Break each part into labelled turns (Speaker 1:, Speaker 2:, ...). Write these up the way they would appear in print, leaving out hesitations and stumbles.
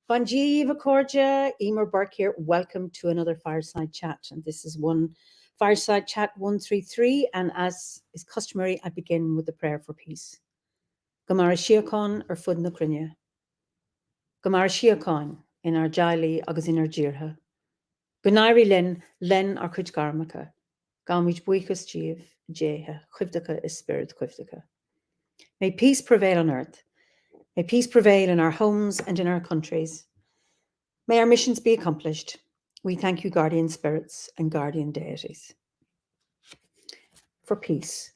Speaker 1: Bonjiva Cordia, Eimear Burke here. Welcome to another Fireside Chat. And this is Fireside Chat 133. And as is customary, I begin with the prayer for peace. Gamara Shiacon ar fud na crinne. Gamara Shiacon in our Jali agus in our Jirha. Gunairi len ar Cuid Garmacha. Gamwich buichas Jeev, Jeha, Chivdaka is spirit Chivdaka. May peace prevail on earth. May peace prevail in our homes and in our countries. May our missions be accomplished. We thank you, guardian spirits and guardian deities. For peace.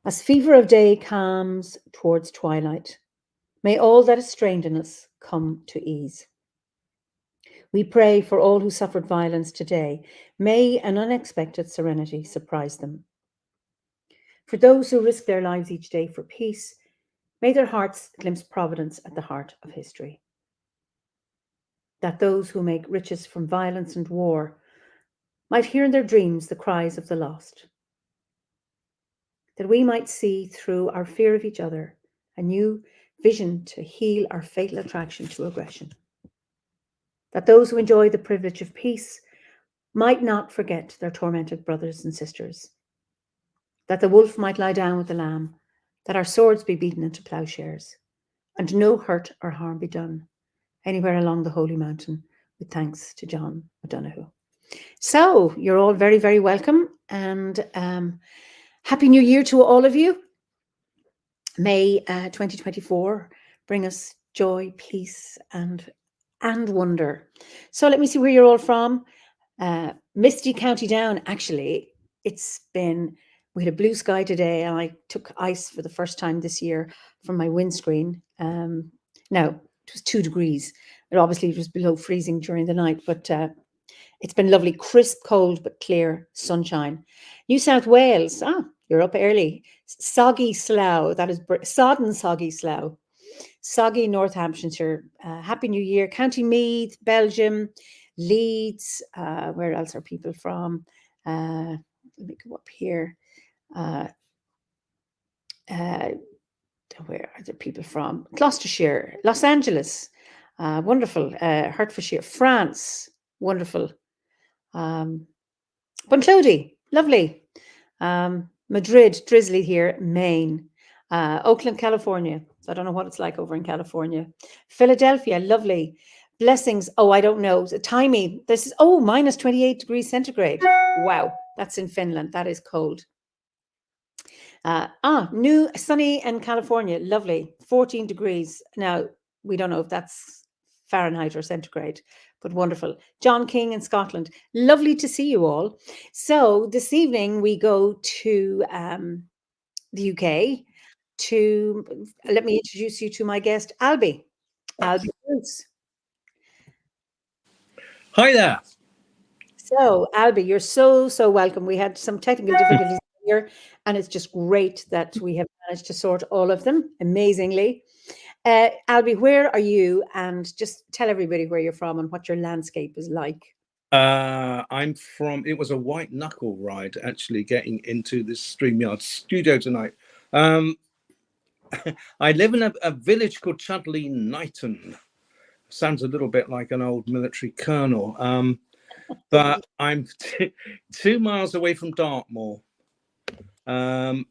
Speaker 1: As fever of day calms towards twilight, may all that is strained in us come to ease. We pray for all who suffered violence today. May an unexpected serenity surprise them. For those who risk their lives each day for peace, may their hearts glimpse providence at the heart of history. That those who make riches from violence and war might hear in their dreams the cries of the lost. That we might see through our fear of each other a new vision to heal our fatal attraction to aggression. That those who enjoy the privilege of peace might not forget their tormented brothers and sisters. That the wolf might lie down with the lamb, that our swords be beaten into plowshares, and no hurt or harm be done anywhere along the Holy Mountain, with thanks to John O'Donoghue. So you're all very, very welcome, and Happy New Year to all of you. May 2024 bring us joy, peace, and wonder. So let me see where you're all from. Misty County Down, actually, we had a blue sky today, and I took ice for the first time this year from my windscreen. Now, it was 2 degrees. It was below freezing during the night, but it's been lovely, crisp, cold, but clear sunshine. New South Wales, you're up early. Soggy Slough, that is sodden Soggy Slough. Soggy North Hampshire. Happy New Year. County Meath, Belgium, Leeds. Where else are people from? Let me go up here. Where are the people from? Gloucestershire, Los Angeles, wonderful. Hertfordshire, France, wonderful. Bunclody, lovely. Madrid, drizzly here. Maine, Oakland, California. So I don't know what it's like over in California. Philadelphia, lovely. Blessings. Oh, I don't know. Timey. This is minus 28 degrees centigrade. Wow, that's in Finland. That is cold. New sunny in California, lovely, 14 degrees. Now, we don't know if that's Fahrenheit or centigrade, but wonderful. John King in Scotland, lovely to see you all. So this evening we go to the UK let me introduce you to my guest, Albie. Albie Bruce.
Speaker 2: Hi there.
Speaker 1: So, Albie, you're so welcome. We had some technical difficulties here, and it's just great that we have managed to sort all of them amazingly. Albie, where are you? And just tell everybody where you're from and what your landscape is like.
Speaker 2: It was a white knuckle ride, actually, getting into this StreamYard studio tonight. I live in a village called Chudley Knighton. Sounds a little bit like an old military colonel. But I'm 2 miles away from Dartmoor,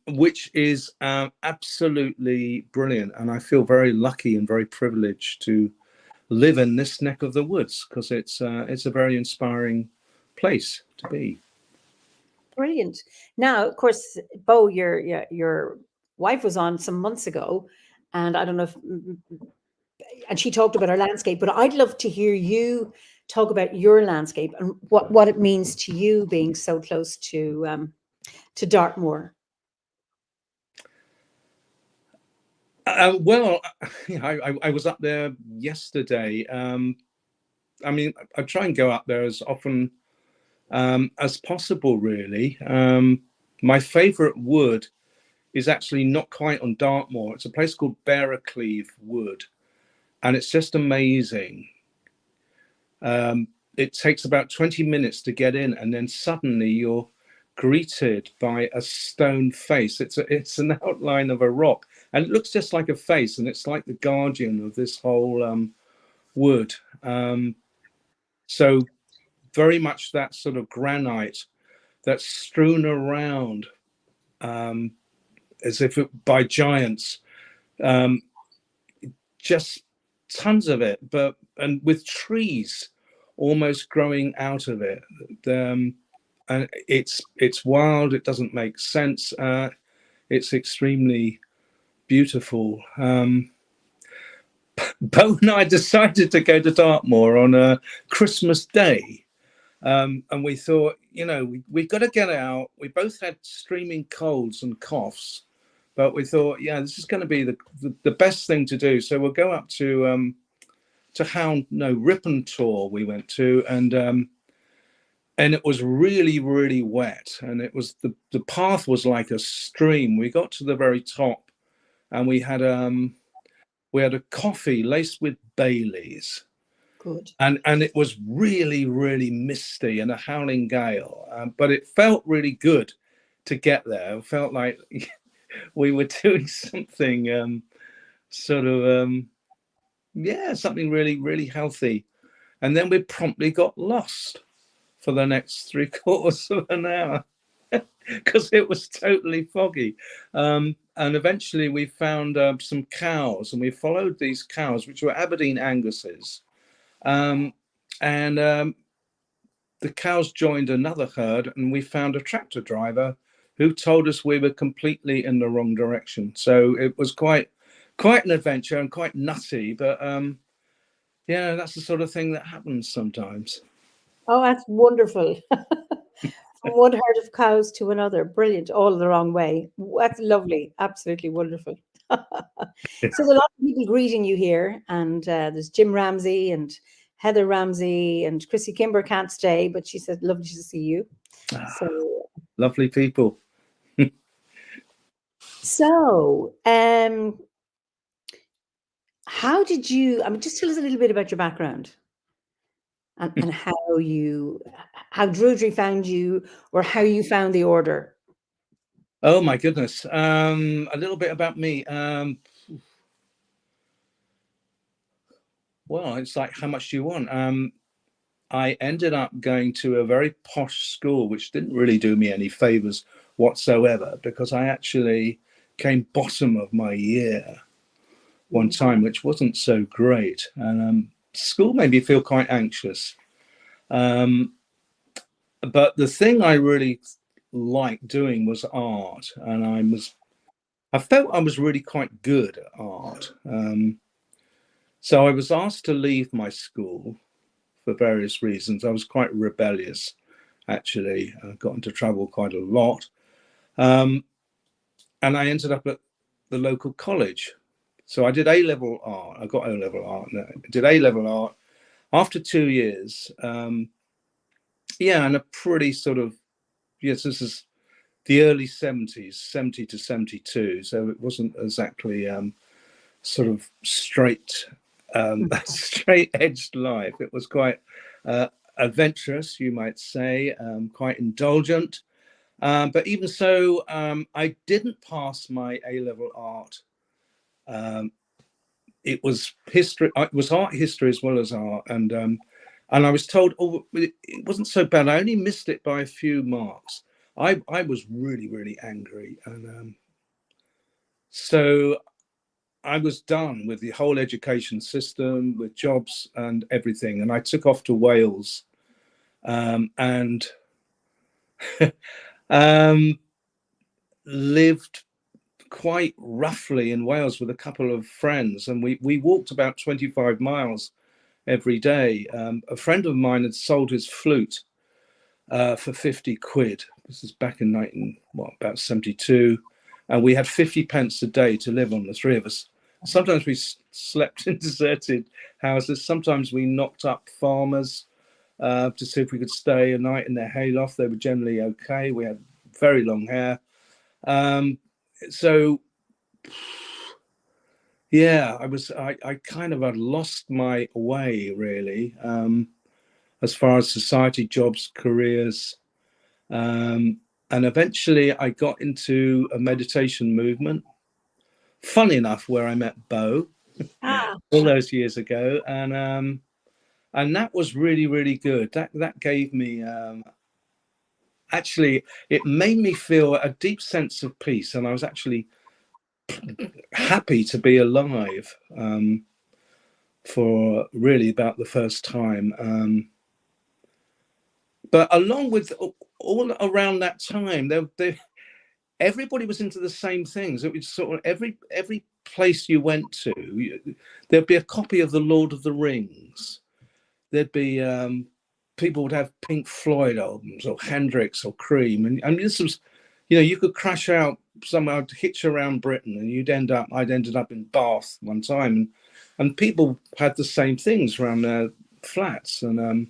Speaker 2: which is absolutely brilliant. And I feel very lucky and very privileged to live in this neck of the woods, because it's a very inspiring place to be.
Speaker 1: Brilliant. Now, of course, Bo, your wife was on some months ago, and I don't know and she talked about her landscape, but I'd love to hear you talk about your landscape and what it means to you being so close to Dartmoor.
Speaker 2: Well, I was up there yesterday. I mean, I try and go up there as often as possible, really. My favourite wood is actually not quite on Dartmoor. It's a place called Bearacleve Wood, and it's just amazing. It takes about 20 minutes to get in, and then suddenly you're greeted by a stone face. It's an outline of a rock, and it looks just like a face, and it's like the guardian of this whole wood. So very much that sort of granite that's strewn around as if by giants, just tons of it, and with trees almost growing out of it. And it's wild. It doesn't make sense. It's extremely beautiful. Bo and I decided to go to Dartmoor on a Christmas Day. And we thought, we've got to get out. We both had streaming colds and coughs, but we thought, this is going to be the best thing to do. So we'll go up to Rippentor we went to, and it was really, really wet. And it was the path was like a stream. We got to the very top, and we had a coffee laced with Baileys.
Speaker 1: Good.
Speaker 2: And it was really, really misty and a howling gale, but it felt really good to get there. It felt like we were doing something something really, really healthy. And then we promptly got lost for the next 3/4 of an hour because it was totally foggy. And eventually we found some cows, and we followed these cows, which were Aberdeen Angus's. The cows joined another herd, and we found a tractor driver who told us we were completely in the wrong direction. So it was quite an adventure and quite nutty, but that's the sort of thing that happens sometimes.
Speaker 1: Oh, that's wonderful. From one herd of cows to another. Brilliant. All the wrong way. That's lovely. Absolutely wonderful. So there's a lot of people greeting you here, and there's Jim Ramsey and Heather Ramsey, and Chrissy Kimber can't stay, but she said lovely to see you. So
Speaker 2: lovely people.
Speaker 1: So how did you, just tell us a little bit about your background and how druidry found you, or how you found the order.
Speaker 2: Oh my goodness. A little bit about me. Well, it's like, how much do you want? I ended up going to a very posh school, which didn't really do me any favors whatsoever, because I actually came bottom of my year one time, which wasn't so great. And school made me feel quite anxious. But the thing I really liked doing was art, and I felt I was really quite good at art. So I was asked to leave my school for various reasons. I was quite rebellious, actually. I got into trouble quite a lot. And I ended up at the local college. So I did A-level art. I got O-level art. I did A-level art. After 2 years, and a pretty sort of, this is the early 70s, 70 to 72. So it wasn't exactly sort of straight edged life. It was quite adventurous, you might say, quite indulgent. But even so, I didn't pass my A-level art. It was history. It was art history as well as art, and I was told, it wasn't so bad. I only missed it by a few marks. I was really, really angry, and so I was done with the whole education system, with jobs and everything, and I took off to Wales, and lived quite roughly in Wales with a couple of friends, and we walked about 25 miles every day. A friend of mine had sold his flute for 50 quid. This is back in about 72, and we had 50 pence a day to live on, the three of us. Sometimes we slept in deserted houses. Sometimes we knocked up farmers to see if we could stay a night in their hayloft. They were generally okay. We had very long hair. So yeah, I kind of had lost my way really, as far as society, jobs, careers. And eventually I got into a meditation movement, funny enough, where I met Bo all those years ago. And that was really, really good. That gave me, actually, it made me feel a deep sense of peace. And I was actually happy to be alive, for really about the first time. But along with all around that time, everybody was into the same things. It was sort of every place you went to, there'd be a copy of the Lord of the Rings. There'd be people would have Pink Floyd albums or Hendrix or Cream, and this was, you could crash out somewhere, hitch around Britain, and I'd ended up in Bath one time, and people had the same things around their flats, and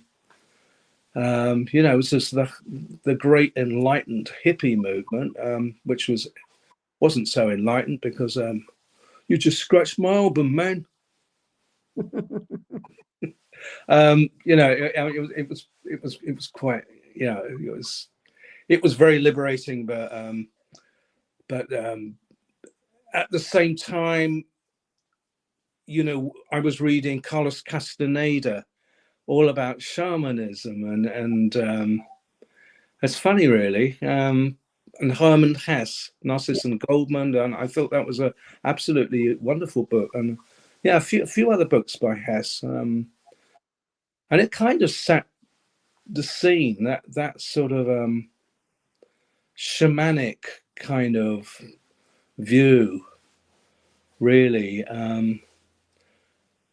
Speaker 2: it was just the great enlightened hippie movement, which wasn't so enlightened because you just scratched my album, man. It was quite, it was very liberating, but at the same time, I was reading Carlos Castaneda, all about shamanism, and it's funny, really. And Hermann Hesse, Narcissus and Goldmund, and I thought that was a absolutely wonderful book. And yeah, a few other books by Hesse, and it kind of set the scene, that sort of shamanic kind of view, really.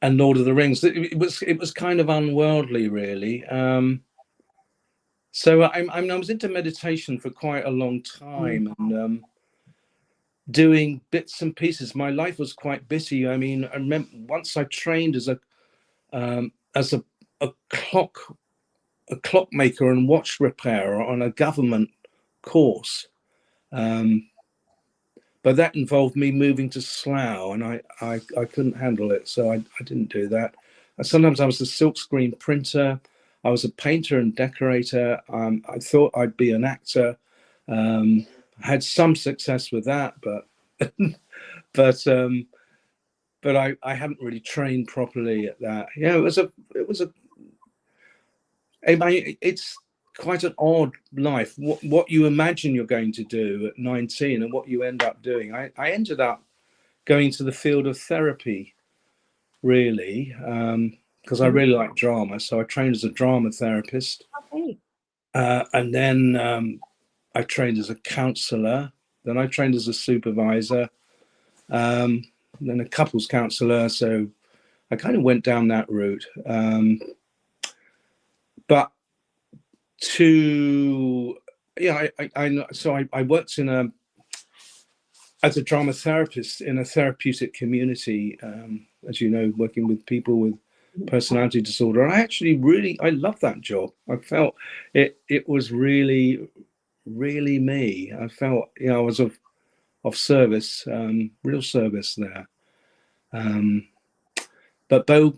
Speaker 2: And Lord of the Rings, it was kind of unworldly, really. So I was into meditation for quite a long time, and doing bits and pieces. My life was quite busy. I mean, I remember once I trained as a clockmaker and watch repairer on a government course, but that involved me moving to Slough, and I couldn't handle it, so I didn't do that. Sometimes I was a silkscreen printer. I was a painter and decorator. I thought I'd be an actor. I had some success with that, but I hadn't really trained properly at that. Yeah, it's quite an odd life. What you imagine you're going to do at 19 and what you end up doing. I ended up going to the field of therapy, really, because I really like drama. So I trained as a drama therapist.
Speaker 1: Okay.
Speaker 2: And then I trained as a counsellor. Then I trained as a supervisor. Then a couples counsellor. So I kind of went down that route. But I worked as a drama therapist in a therapeutic community, as you know, working with people with personality disorder. I loved that job. I felt it was really, really me. I felt, I was of service, real service there. But Bo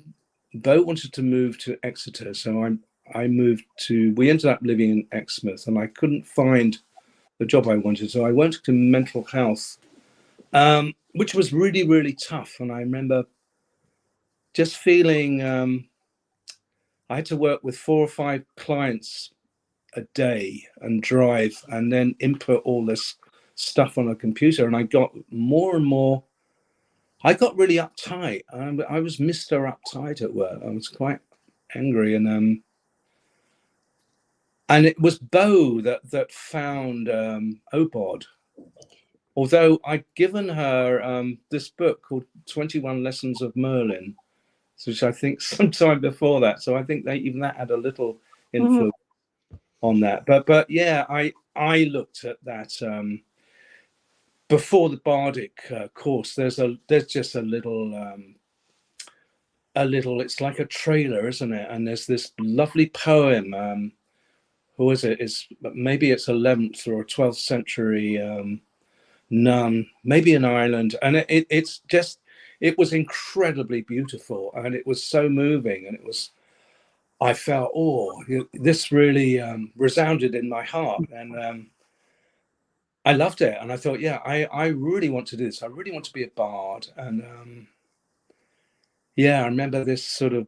Speaker 2: wanted to move to Exeter, so we ended up living in Exmouth, and I couldn't find the job I wanted, so I went to mental health, which was really, really tough. And I remember just feeling I had to work with 4 or 5 clients a day and drive and then input all this stuff on a computer, and I got more and more. I got really uptight. I was Mr. Uptight at work. I was quite angry, and it was Bo that found Obod. Although I'd given her this book called 21 Lessons of Merlin, which I think sometime before that. So I think that had a little influence on that. But yeah, I looked at that before the Bardic course. There's just a little. It's like a trailer, isn't it? And there's this lovely poem who is it? Maybe it's 11th or 12th century nun, maybe in Ireland, and it was incredibly beautiful, and it was so moving, and I felt, this really resounded in my heart, and I loved it, and I thought, I really want to do this. I really want to be a bard, and I remember this sort of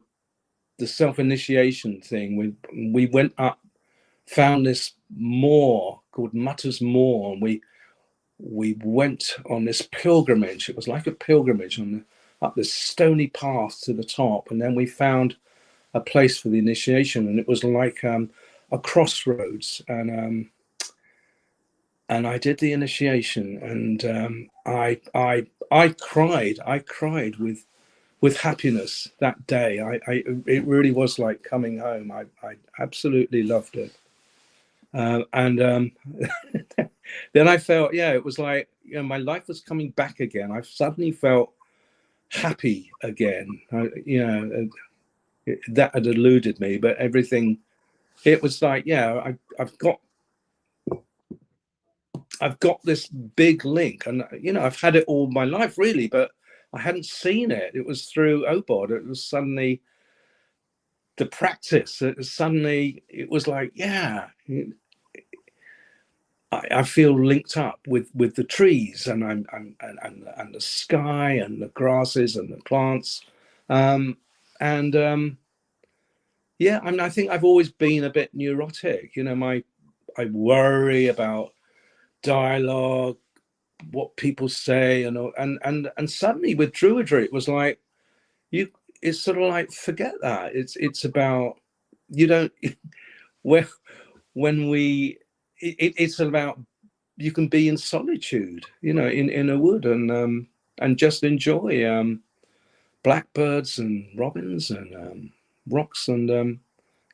Speaker 2: the self-initiation thing. We went up, found this moor called Mutter's Moor, and we went on this pilgrimage. It was like a pilgrimage up this stony path to the top, and then we found a place for the initiation, and it was like a crossroads, and I did the initiation, and I cried with happiness that day. It really was like coming home. I absolutely loved it, and then I felt, it was like, my life was coming back again. I suddenly felt happy again. That had eluded me, but everything, it was like, I've got this big link, and I've had it all my life really, but I hadn't seen it. It was through OBOD. It was suddenly the practice. It was like, I feel linked up with the trees, and and the sky, and the grasses, and the plants, I think I've always been a bit neurotic. I worry about dialogue, what people say, and suddenly with druidry, it was like it's sort of like, forget that. It's about, you don't it's about, you can be in solitude, in a wood, and just enjoy blackbirds and robins and rocks, and
Speaker 1: I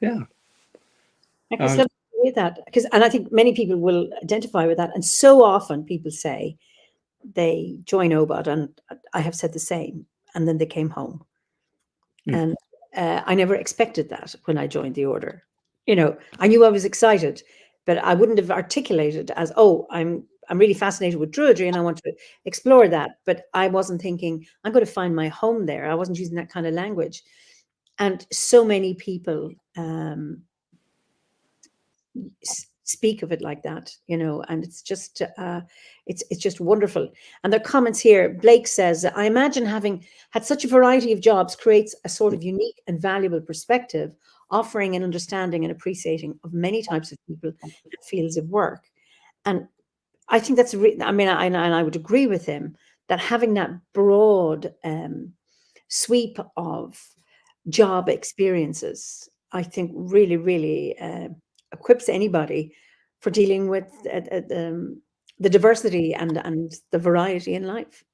Speaker 1: can certainly agree with that, and I think many people will identify with that. And so often people say they join OBOD, and I have said the same, and then they came home. And I never expected that when I joined the order. I knew I was excited, but I wouldn't have articulated as, I'm really fascinated with druidry and I want to explore that. But I wasn't thinking, I'm going to find my home there. I wasn't using that kind of language. And so many people speak of it like that, and it's just it's just wonderful. And their comments here, Blake says, I imagine having had such a variety of jobs creates a sort of unique and valuable perspective, offering an understanding and appreciating of many types of people and fields of work. And I think that's I would agree with him that having that broad sweep of job experiences, I think really, really equips anybody for dealing with the diversity and the variety in life.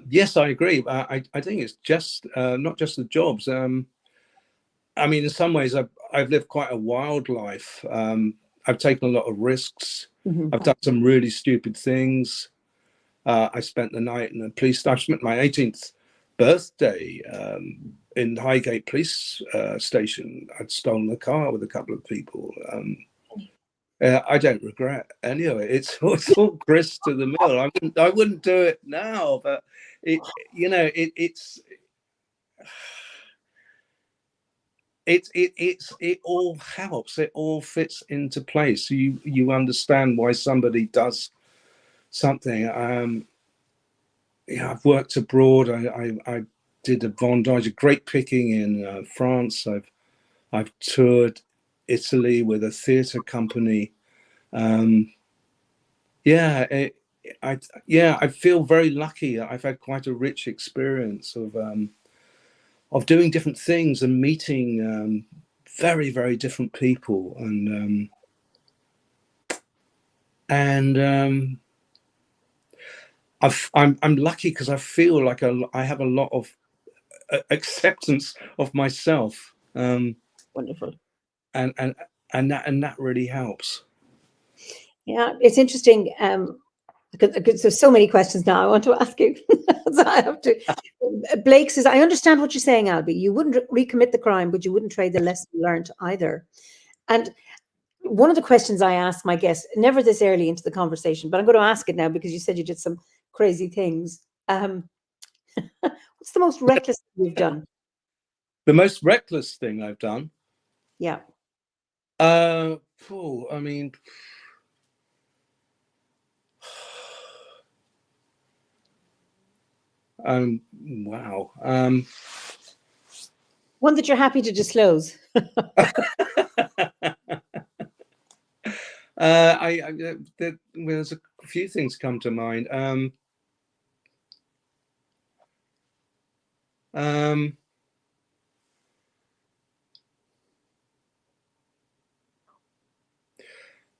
Speaker 2: Yes, I agree. I think it's just not just the jobs. In some ways, I've lived quite a wild life. I've taken a lot of risks. I've done some really stupid things. I spent the night in the police. I spent my 18th birthday in Highgate Police Station. I'd stolen a car with a couple of people. I don't regret any of it. It's all grist to the mill. I wouldn't do it now, but it all helps. It all fits into place. You understand why somebody does something. I've worked abroad. I did a vendage, great picking in France. I've toured Italy with a theatre company. I feel very lucky. I've had quite a rich experience of doing different things and meeting very, very different people, and I'm lucky because I feel like I have a lot of acceptance of myself.
Speaker 1: Wonderful.
Speaker 2: And that really helps.
Speaker 1: Yeah, it's interesting. because there's so many questions now I want to ask you. So I have to. Blake says, I understand what you're saying, Albie. You wouldn't recommit the crime, but you wouldn't trade the lesson learned either. And one of the questions I ask my guests, never this early into the conversation, but I'm going to ask it now because you said you did some crazy things. What's the most reckless thing you've done?
Speaker 2: The most reckless thing I've done?
Speaker 1: Yeah.
Speaker 2: I mean, wow.
Speaker 1: One that you're happy to disclose.
Speaker 2: There's a few things come to mind.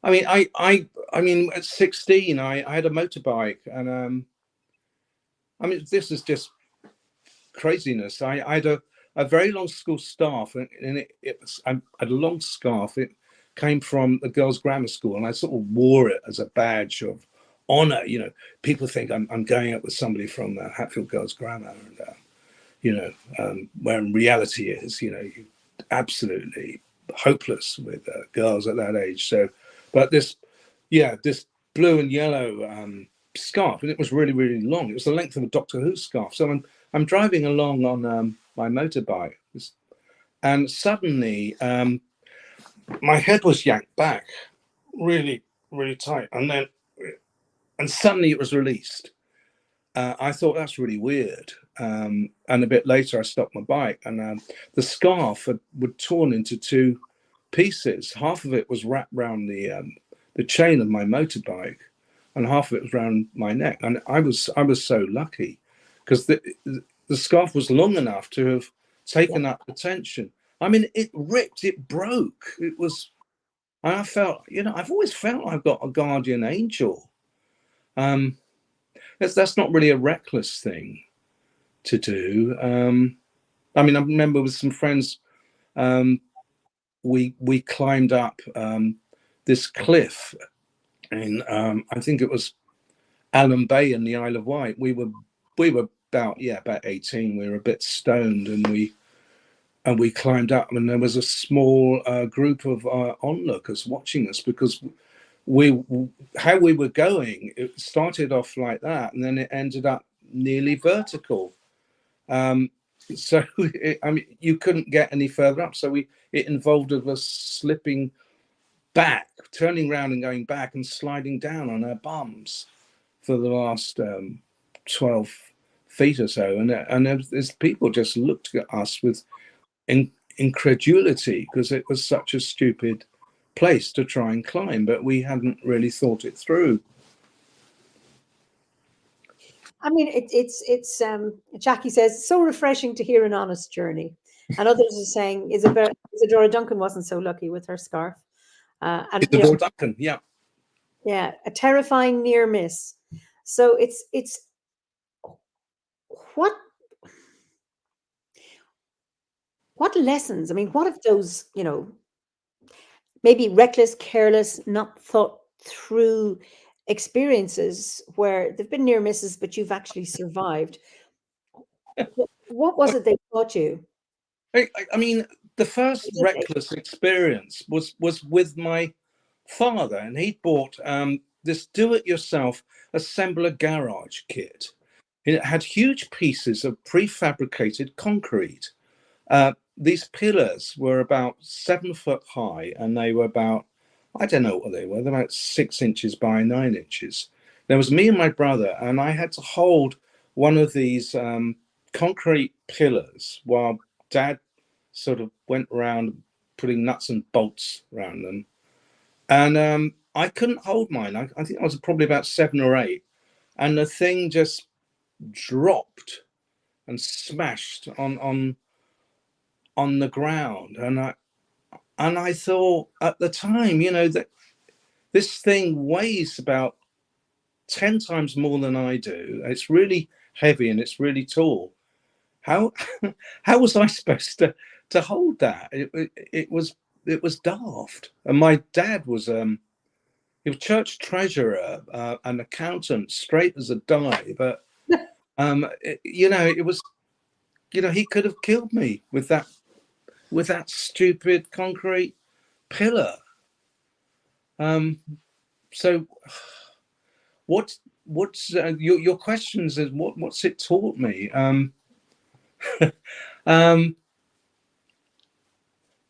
Speaker 2: I mean, at 16, I had a motorbike, and I mean, this is just craziness. I had a very long school scarf, and I had a long scarf. It came from the girls' grammar school, and I sort of wore it as a badge of honor. You know, people think I'm going out with somebody from Hatfield Girls' Grammar, and where in reality is, you're absolutely hopeless with girls at that age. So, but this blue and yellow scarf, and it was really, really long. It was the length of a Doctor Who scarf. So I'm driving along on my motorbike, and suddenly my head was yanked back really, really tight, and suddenly it was released. I thought that's really weird. And a bit later, I stopped my bike, and the scarf had torn into two pieces. Half of it was wrapped around the chain of my motorbike, and half of it was around my neck. And I was so lucky because the scarf was long enough to have taken up the tension. I mean, it ripped, it broke. It was, and I felt, I've always felt I've got a guardian angel. That's not really a reckless thing to do. I mean, I remember with some friends, we climbed up this cliff in I think it was Allen Bay in the Isle of Wight. We were about 18. We were a bit stoned, and we climbed up, and there was a small group of onlookers watching us because how we were going. It started off like that, and then it ended up nearly vertical. So I mean, you couldn't get any further up. So it involved us slipping back, turning around and going back, and sliding down on our bums for the last 12 feet or so. And there's people just looked at us with incredulity because it was such a stupid place to try and climb, but we hadn't really thought it through.
Speaker 1: I mean, it's Jackie says, so refreshing to hear an honest journey. And others are saying Isadora Duncan wasn't so lucky with her scarf. And
Speaker 2: Isadora Duncan, yeah.
Speaker 1: Yeah, a terrifying near miss. So it's what lessons? I mean, what if those, maybe reckless, careless, not thought through experiences where there've been near misses, but you've actually survived? What was it they taught you?
Speaker 2: I mean, the first reckless experience was with my father, and he bought this do-it-yourself assembler garage kit. It had huge pieces of prefabricated concrete. These pillars were about 7 foot high, and they were about, I don't know what they were, they're about 6 inches by 9 inches. There was me and my brother, and I had to hold one of these concrete pillars while Dad sort of went around putting nuts and bolts around them. And I couldn't hold mine. I think I was probably about 7 or 8. And the thing just dropped and smashed on the ground. And I thought at the time, that this thing weighs about 10 times more than I do. It's really heavy and it's really tall. How was I supposed to hold that? It was daft. And my dad was he was church treasurer, an accountant, straight as a die. But it was, he could have killed me with that stupid concrete pillar. So what's your questions is what's it taught me?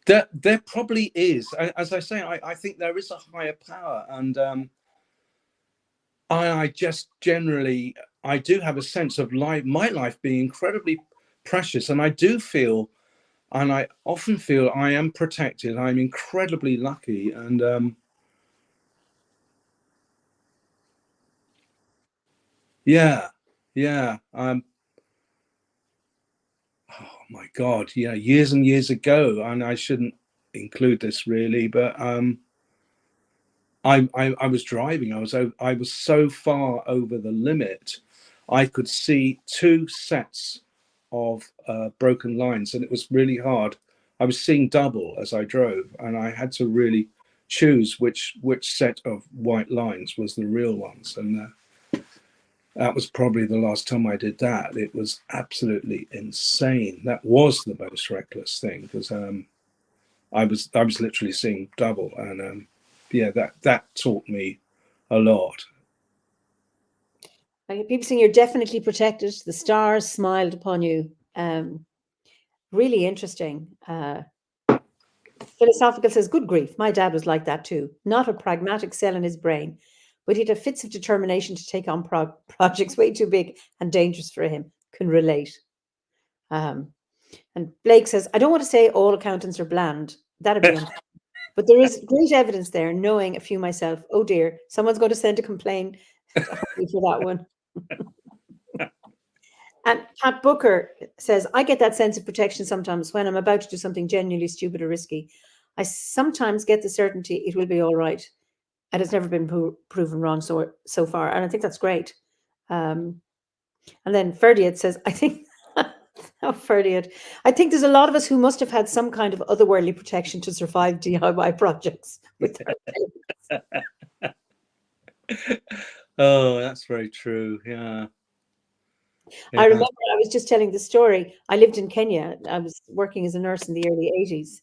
Speaker 2: There probably is, as I say, I think there is a higher power, and I just generally, I do have a sense of my life being incredibly precious, and I do feel, and I often feel I am protected. I'm incredibly lucky, and yeah. Oh my God, yeah, years and years ago, and I shouldn't include this really, but I was driving. I was so far over the limit, I could see two sets of broken lines, and it was really hard. I was seeing double as I drove, and I had to really choose which set of white lines was the real ones, and that was probably the last time I did that. It was absolutely insane. That was the most reckless thing, because I was literally seeing double, and yeah, that taught me a lot.
Speaker 1: People saying you're definitely protected. The stars smiled upon you. Really interesting. Philosophical says, good grief. My dad was like that too. Not a pragmatic cell in his brain, but he'd have fits of determination to take on projects way too big and dangerous for him. Can relate. And Blake says, I don't want to say all accountants are bland. That'd be unfair. But there is great evidence there, knowing a few myself. Oh dear, someone's going to send a complaint for that one. And Pat Booker says, I get that sense of protection sometimes when I'm about to do something genuinely stupid or risky. I sometimes get the certainty it will be all right. And it's never been proven wrong so far. And I think that's great. And then Ferdiad says, I think, Ferdiad, I think there's a lot of us who must have had some kind of otherworldly protection to survive DIY projects.
Speaker 2: Oh, that's very true. Yeah.
Speaker 1: I remember I was just telling the story. I lived in Kenya. I was working as a nurse in the early 80s.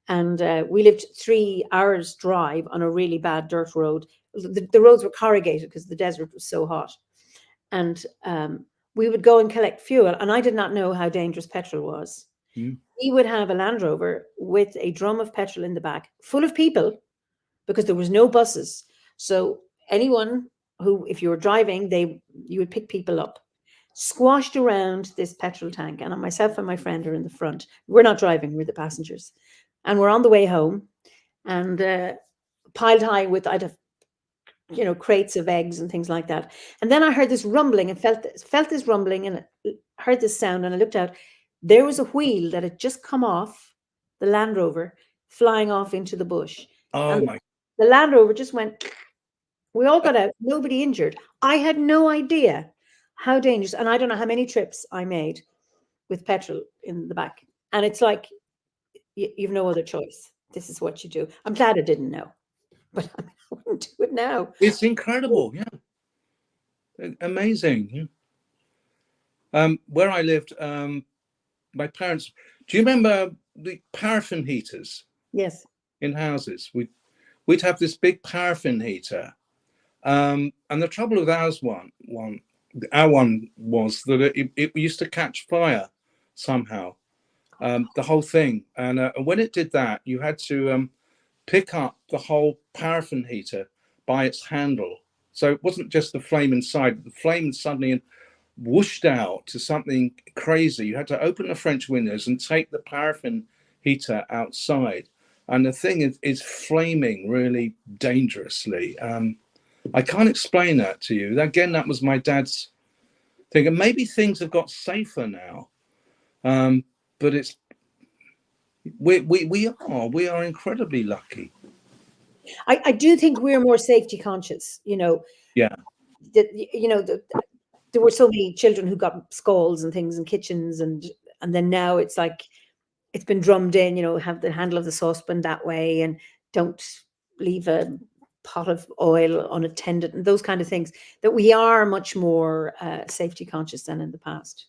Speaker 1: And we lived 3 hours drive on a really bad dirt road. The roads were corrugated because the desert was so hot. And we would go and collect fuel. And I did not know how dangerous petrol was. We would have a Land Rover with a drum of petrol in the back, full of people, because there was no buses. So anyone who, if you were driving, you would pick people up. Squashed around this petrol tank, and myself and my friend are in the front. We're not driving, we're the passengers, and we're on the way home, and piled high with, I'd have, crates of eggs and things like that. And then I heard this rumbling and felt this rumbling and heard this sound, and I looked out. There was a wheel that had just come off the Land Rover, flying off into the bush.
Speaker 2: Oh my!
Speaker 1: The Land Rover just went. We all got out, nobody injured. I had no idea how dangerous, and I don't know how many trips I made with petrol in the back. And it's like, you've no other choice. This is what you do. I'm glad I didn't know, but I wouldn't do it now.
Speaker 2: It's incredible, yeah, amazing. Yeah. Where I lived, my parents. Do you remember the paraffin heaters?
Speaker 1: Yes.
Speaker 2: In houses, we'd have this big paraffin heater, and the trouble with our one was that it used to catch fire somehow, the whole thing. And when it did that, you had to pick up the whole paraffin heater by its handle. So it wasn't just the flame inside. The flame suddenly whooshed out to something crazy. You had to open the French windows and take the paraffin heater outside. And the thing is flaming really dangerously. I can't explain that to you. Again, that was my dad's thing. And maybe things have got safer now. But we are incredibly lucky.
Speaker 1: I do think we're more safety conscious,
Speaker 2: Yeah.
Speaker 1: There were so many children who got scalds and things in kitchens, and then now it's like it's been drummed in, have the handle of the saucepan that way, and don't leave a pot of oil unattended and those kind of things, that we are much more safety conscious than in the past.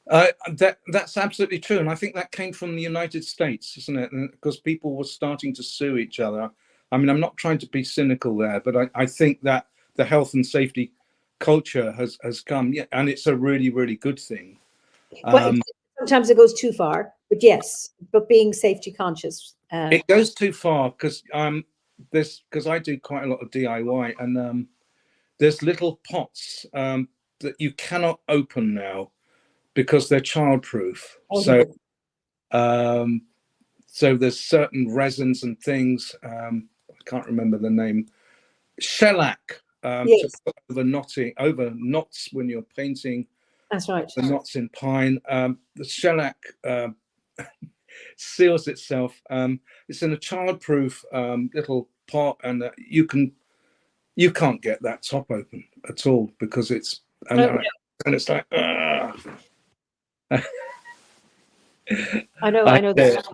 Speaker 2: That's absolutely true, and I think that came from the United States, isn't it? Because people were starting to sue each other. I mean, I'm not trying to be cynical there, but I think that the health and safety culture has come, yeah, and it's a really, really good thing.
Speaker 1: Well, sometimes it goes too far, but yes, but being safety conscious.
Speaker 2: It goes too far because I do quite a lot of DIY, and there's little pots that you cannot open now because they're childproof. So so there's certain resins and things, I can't remember the name, shellac,
Speaker 1: yes.
Speaker 2: to put over knots when you're painting.
Speaker 1: That's right.
Speaker 2: The knots in pine. The shellac seals itself. It's in a childproof little pot, and you can't get that top open at all because it's and it's like.
Speaker 1: I know that.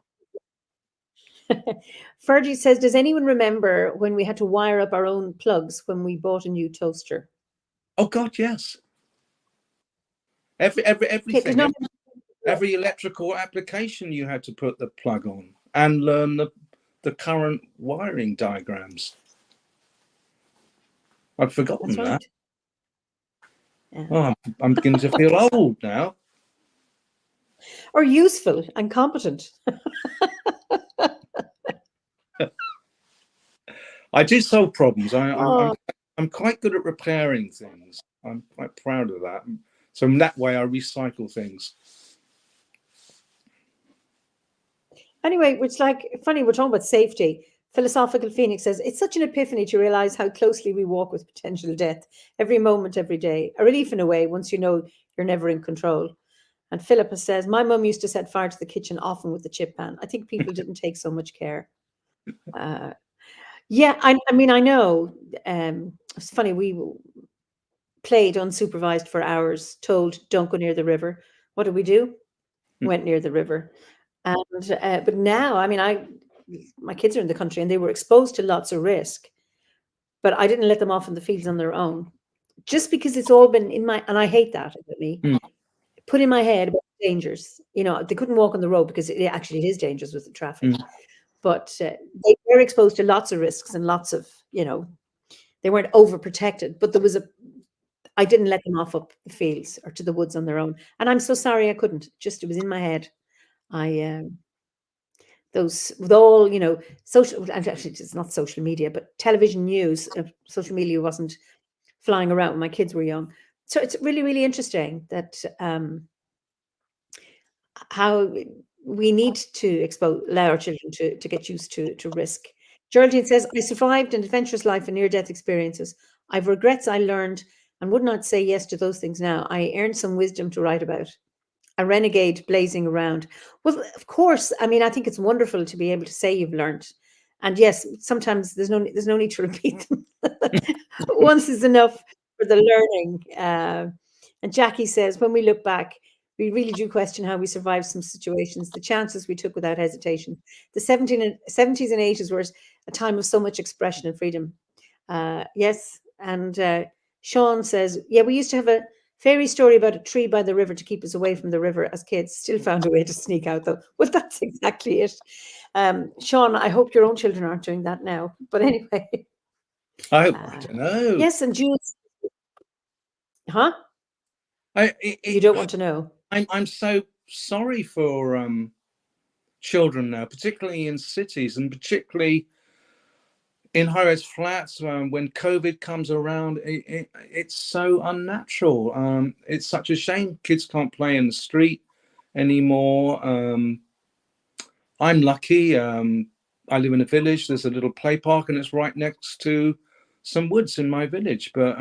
Speaker 1: Fergie says, does anyone remember when we had to wire up our own plugs when we bought a new toaster?
Speaker 2: Oh God, yes. Everything. Every electrical application you had to put the plug on and learn the current wiring diagrams. I'd forgotten that. Yeah. Oh, I'm beginning to feel old now.
Speaker 1: Or useful and competent.
Speaker 2: I do solve problems. I'm quite good at repairing things. I'm quite proud of that. So in that way, I recycle things.
Speaker 1: Anyway, it's like funny, we're talking about safety. Philosophical Phoenix says, it's such an epiphany to realize how closely we walk with potential death every moment, every day. A relief in a way, once you know you're never in control. And Philippa says, my mum used to set fire to the kitchen often with the chip pan. I think people didn't take so much care. Yeah, I mean, I know. It's funny, we played unsupervised for hours, told don't go near the river. What did we do? Went near the river. And but now, I mean, my kids are in the country and they were exposed to lots of risk, but I didn't let them off in the fields on their own, just because it's all been in my, and I hate that about me, put in my head about dangers. You know, they couldn't walk on the road because it actually is dangerous with the traffic. But they were exposed to lots of risks and lots of, you know, they weren't overprotected, but I didn't let them off up the fields or to the woods on their own. And I'm so sorry I couldn't. Just, it was in my head. Those with all, you know, social, actually it's not social media, but television news, social media wasn't flying around when my kids were young. So it's really, really interesting that how we need to allow our children to get used to risk. Geraldine says, I survived an adventurous life and near-death experiences. I've regrets I learned and would not say yes to those things now. I earned some wisdom to write about. A renegade blazing around. Well, of course, I mean, I think it's wonderful to be able to say you've learned. And yes, sometimes there's no need to repeat them. Once is enough for the learning. And Jackie says, when we look back, we really do question how we survived some situations, the chances we took without hesitation. The 70s and 80s were a time of so much expression and freedom. Yes. And Sean says, yeah, we used to have a fairy story about a tree by the river to keep us away from the river as kids. Still found a way to sneak out, though. Well, that's exactly it. Sean, I hope your own children aren't doing that now. But anyway.
Speaker 2: I don't know.
Speaker 1: Yes, and Jules. Huh? You don't want to know?
Speaker 2: I'm so sorry for children now, particularly in cities and particularly in high-rise flats. When COVID comes around, it's so unnatural. It's such a shame kids can't play in the street anymore. I'm lucky. I live in a village. There's a little play park, and it's right next to some woods in my village. But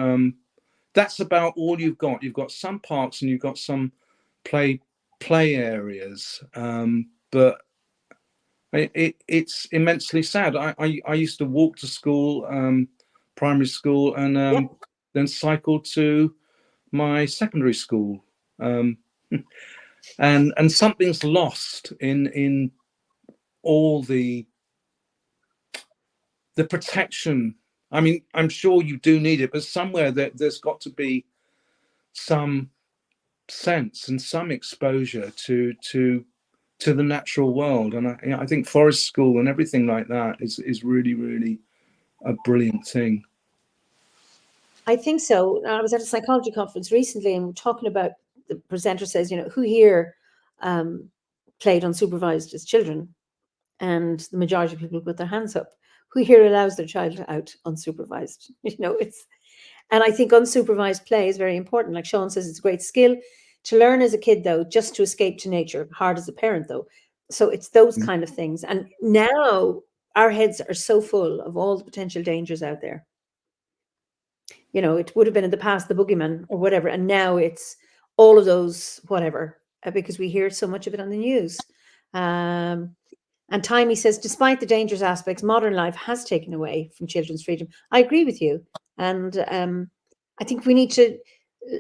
Speaker 2: that's about all you've got. You've got some parks and you've got some play areas. But it's immensely sad. I used to walk to school, primary school, and then cycle to my secondary school. And something's lost in all the the protection. I mean, I'm sure you do need it, but somewhere there's got to be some sense and some exposure to the natural world. And I think forest school and everything like that is really, really a brilliant thing.
Speaker 1: I think so. I was at a psychology conference recently and talking about, the presenter says, who here played unsupervised as children? And the majority of people put their hands up. Who here allows their child out unsupervised? And I think unsupervised play is very important. Like Sean says, it's a great skill to learn as a kid, though, just to escape to nature. Hard as a parent, though. So it's those kind of things. And now our heads are so full of all the potential dangers out there. It would have been in the past the boogeyman or whatever, and now it's all of those whatever, because we hear so much of it on the news. And Timey says, despite the dangerous aspects, modern life has taken away from children's freedom. I agree with you. And I think we need to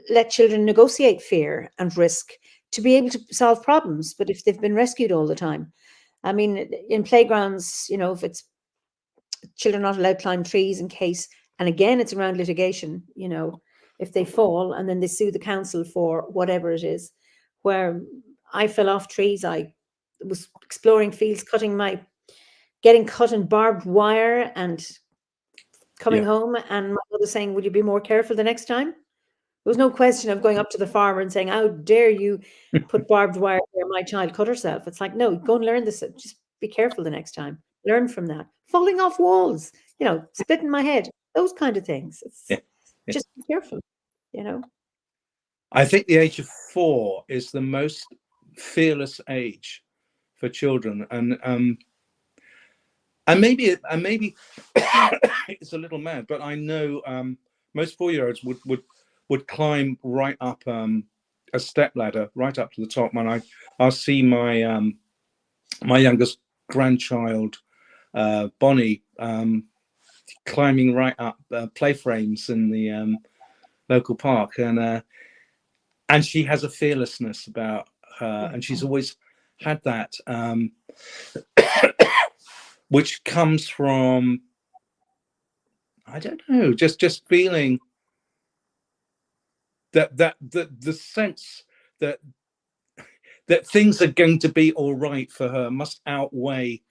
Speaker 1: let children negotiate fear and risk to be able to solve problems. But if they've been rescued all the time, I mean, in playgrounds, if it's children not allowed to climb trees in case, and again, it's around litigation, if they fall and then they sue the council for whatever it is. Where I fell off trees, I was exploring fields, getting cut in barbed wire and coming home, and my mother saying, would you be more careful the next time? There was no question of going up to the farmer and saying, how dare you put barbed wire where my child cut herself? It's like, no, go and learn this. Just be careful the next time. Learn from that. Falling off walls, splitting my head, those kind of things. Just be careful,
Speaker 2: I think the age of 4 is the most fearless age for children, and maybe it's a little mad, but I know most 4-year-olds would climb right up a step ladder right up to the top. When I'll see my my youngest grandchild Bonnie climbing right up play frames in the local park, and she has a fearlessness about her, and she's always had that, which comes from, I don't know, just feeling that the sense that things are going to be all right for her must outweigh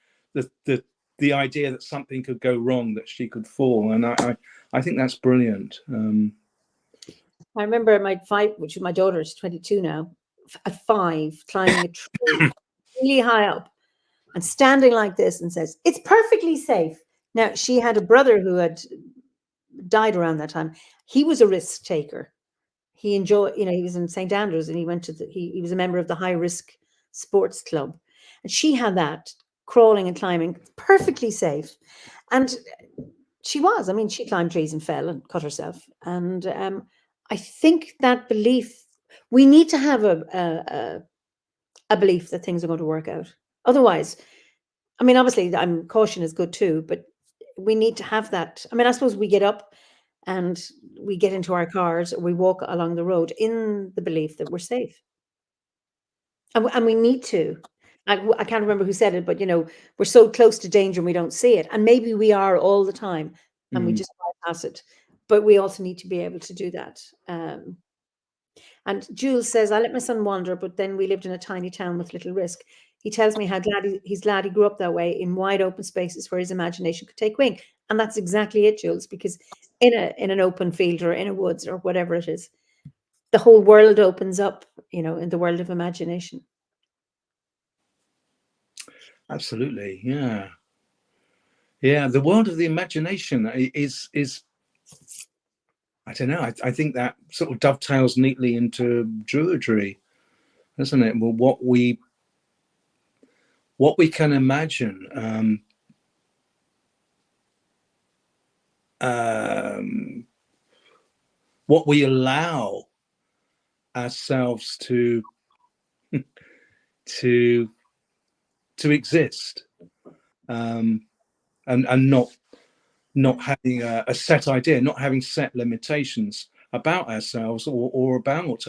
Speaker 2: the idea that something could go wrong, that she could fall. And I think that's brilliant.
Speaker 1: I remember my 5, which is my daughter, is 22 now, at 5, climbing a tree really high up and standing like this and says, it's perfectly safe. Now, she had a brother who had died around that time. He was a risk taker. He enjoyed, he was in St. Andrews, and he went to he was a member of the high risk sports club. And she had that crawling and climbing, perfectly safe. And she was, she climbed trees and fell and cut herself. And I think that belief, we need to have a belief that things are going to work out. Otherwise, obviously, caution is good too, but we need to have that. I suppose we get up and we get into our cars, or we walk along the road in the belief that we're safe. And we need to. I can't remember who said it, but we're so close to danger and we don't see it. And maybe we are all the time, and we just bypass it. But we also need to be able to do that. And Jules says, I let my son wander, but then we lived in a tiny town with little risk. He tells me how he's glad he grew up that way, in wide open spaces where his imagination could take wing. And that's exactly it, Jules, because in an open field or in a woods or whatever it is, the whole world opens up, in the world of imagination.
Speaker 2: Absolutely, yeah. The world of the imagination is I don't know. I think that sort of dovetails neatly into druidry, doesn't it? Well, what we can imagine, what we allow ourselves to exist, and not having a set idea, not having set limitations about ourselves or about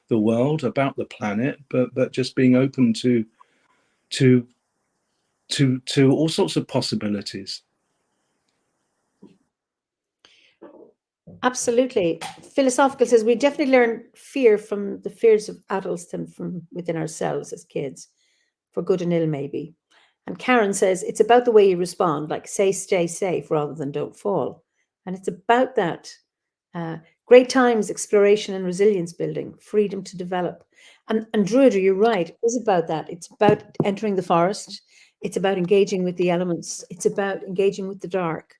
Speaker 2: the world, about the planet, but just being open to all sorts of possibilities.
Speaker 1: Absolutely. Philosophical says we definitely learn fear from the fears of adults than from within ourselves as kids, for good and ill, maybe. And Karen says it's about the way you respond, like say, stay safe rather than don't fall. And it's about that. Great times, exploration and resilience building, freedom to develop. And Druidry, you're right, is about that. It's about entering the forest. It's about engaging with the elements. It's about engaging with the dark,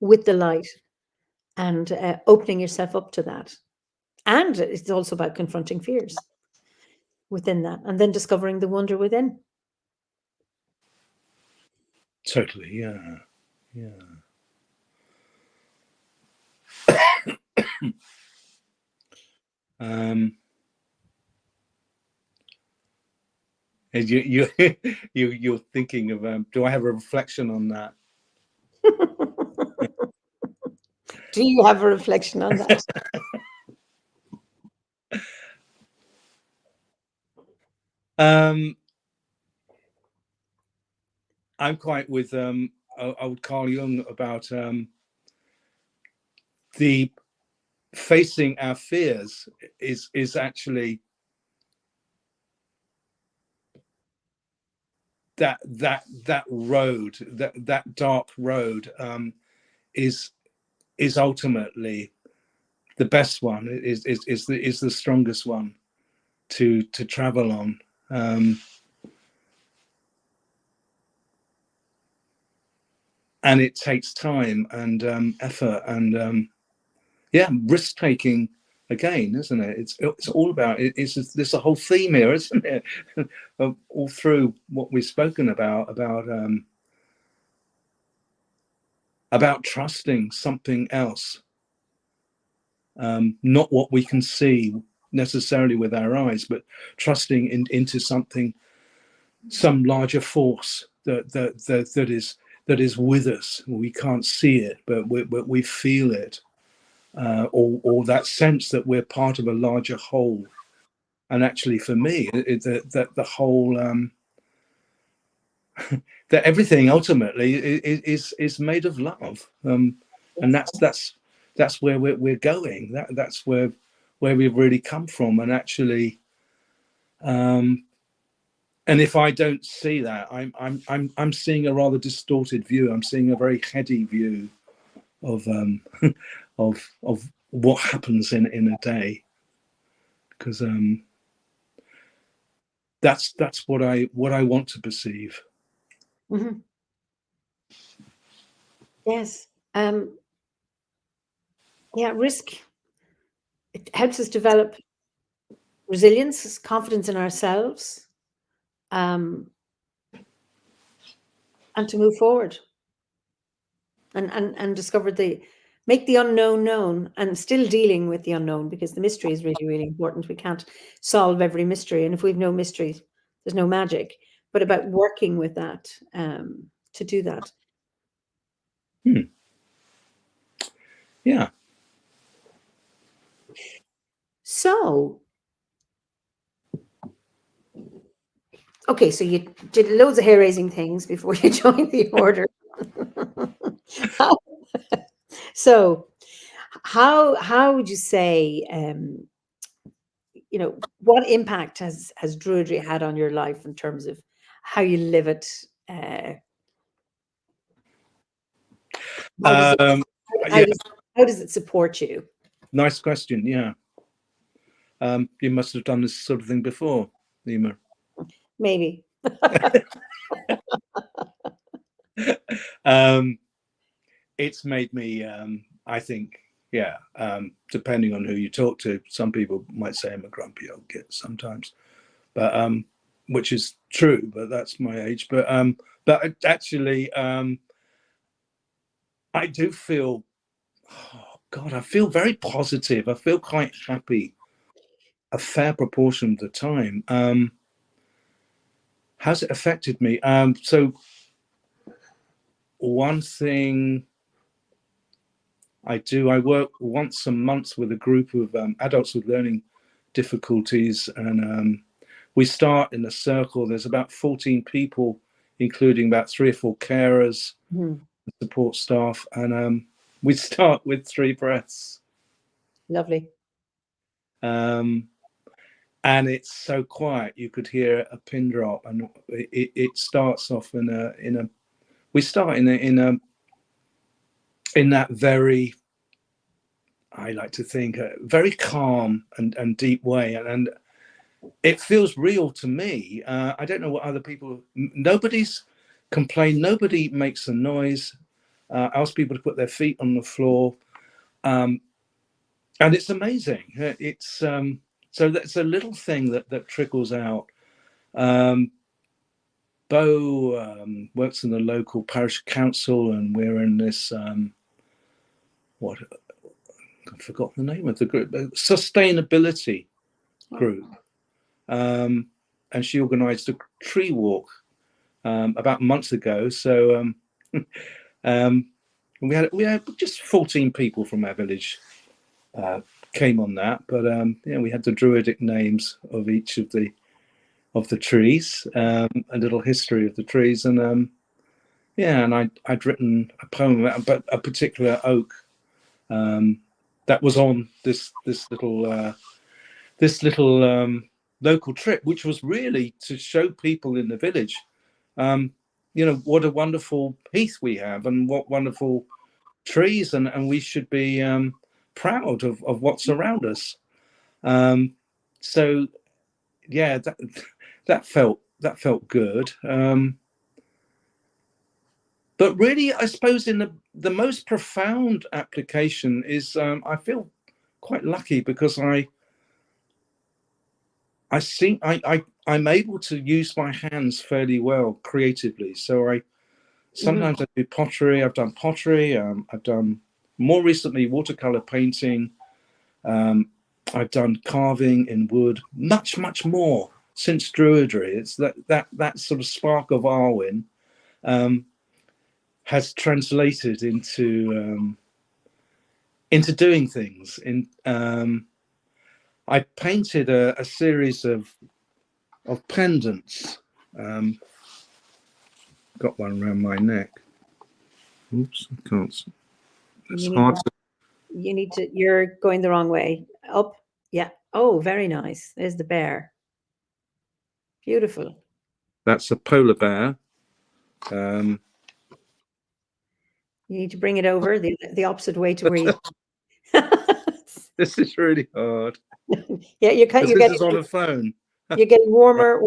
Speaker 1: with the light, and opening yourself up to that. And it's also about confronting fears within that and then discovering the wonder within.
Speaker 2: Totally, yeah. And you're thinking of do I have a reflection on that?
Speaker 1: Do you have a reflection on that?
Speaker 2: I'm quite with old Carl Jung about the facing our fears is actually that road, that dark road is ultimately the best one, is the strongest one to travel on. And it takes time and effort and risk taking again, isn't it? It's all about it. There's a whole theme here, isn't it? All through what we've spoken about trusting something else, not what we can see necessarily with our eyes, but trusting into something, some larger force that is with us. We can't see it, but we feel it, or that sense that we're part of a larger whole. And actually, for me, that the whole that everything ultimately is made of love, and that's where we're going. That's where we've really come from, and actually. And if I don't see that, I'm seeing a rather distorted view. I'm seeing a very heady view of of what happens in a day, because that's what I want to perceive.
Speaker 1: Mm-hmm. Yes. Risk. It helps us develop resilience, confidence in ourselves, and to move forward and discover make the unknown known, and still dealing with the unknown, because the mystery is really, really important. We can't solve every mystery. And if we've no mystery, there's no magic, but about working with that to do that.
Speaker 2: Yeah.
Speaker 1: So, okay, so you did loads of hair-raising things before you joined the order. So, how would you say, what impact has Druidry had on your life in terms of how you live it? How does it support you?
Speaker 2: Nice question. Yeah. You must have done this sort of thing before, Eimear.
Speaker 1: Maybe.
Speaker 2: It's made me, I think, depending on who you talk to, some people might say I'm a grumpy old git sometimes, but which is true, but that's my age. But actually, I do feel, oh God, I feel very positive. I feel quite happy a fair proportion of the time. How's it affected me? So one thing I work once a month with a group of adults with learning difficulties, and we start in a circle. There's about 14 people, including about 3 or 4 carers, support staff, and we start with 3 breaths.
Speaker 1: Lovely.
Speaker 2: And it's so quiet. You could hear a pin drop, and it starts off in a. We start in that very, I like to think, very calm and deep way, and it feels real to me. I don't know what other people. Nobody's complained. Nobody makes a noise. Ask people to put their feet on the floor, and it's amazing. It's so that's a little thing that trickles out. Bo works in the local parish council, and we're in this what I forgot the name of the group, sustainability group, and she organised a tree walk about months ago. So we had just 14 people from our village came on that, but we had the druidic names of each of the trees, a little history of the trees, and and I'd written a poem about a particular oak that was on this little local trip, which was really to show people in the village, what a wonderful heath we have, and what wonderful trees, and we should be proud of what's around us. So yeah, that felt good. But really, I suppose in the most profound application is I feel quite lucky because I'm able to use my hands fairly well creatively. So sometimes I do pottery. I've done pottery. I've done more recently watercolor painting. I've done carving in wood. Much more since druidry. It's that sort of spark of Arwen has translated into doing things. I painted a series of pendants. Got one around my neck. Oops, I can't. It's hard.
Speaker 1: You're going the wrong way. Up. Yeah. Oh, very nice. There's the bear. Beautiful.
Speaker 2: That's a polar bear.
Speaker 1: You need to bring it over the opposite way to where you.
Speaker 2: This is really hard.
Speaker 1: Yeah, you're getting.
Speaker 2: This is on a phone.
Speaker 1: You're getting warmer.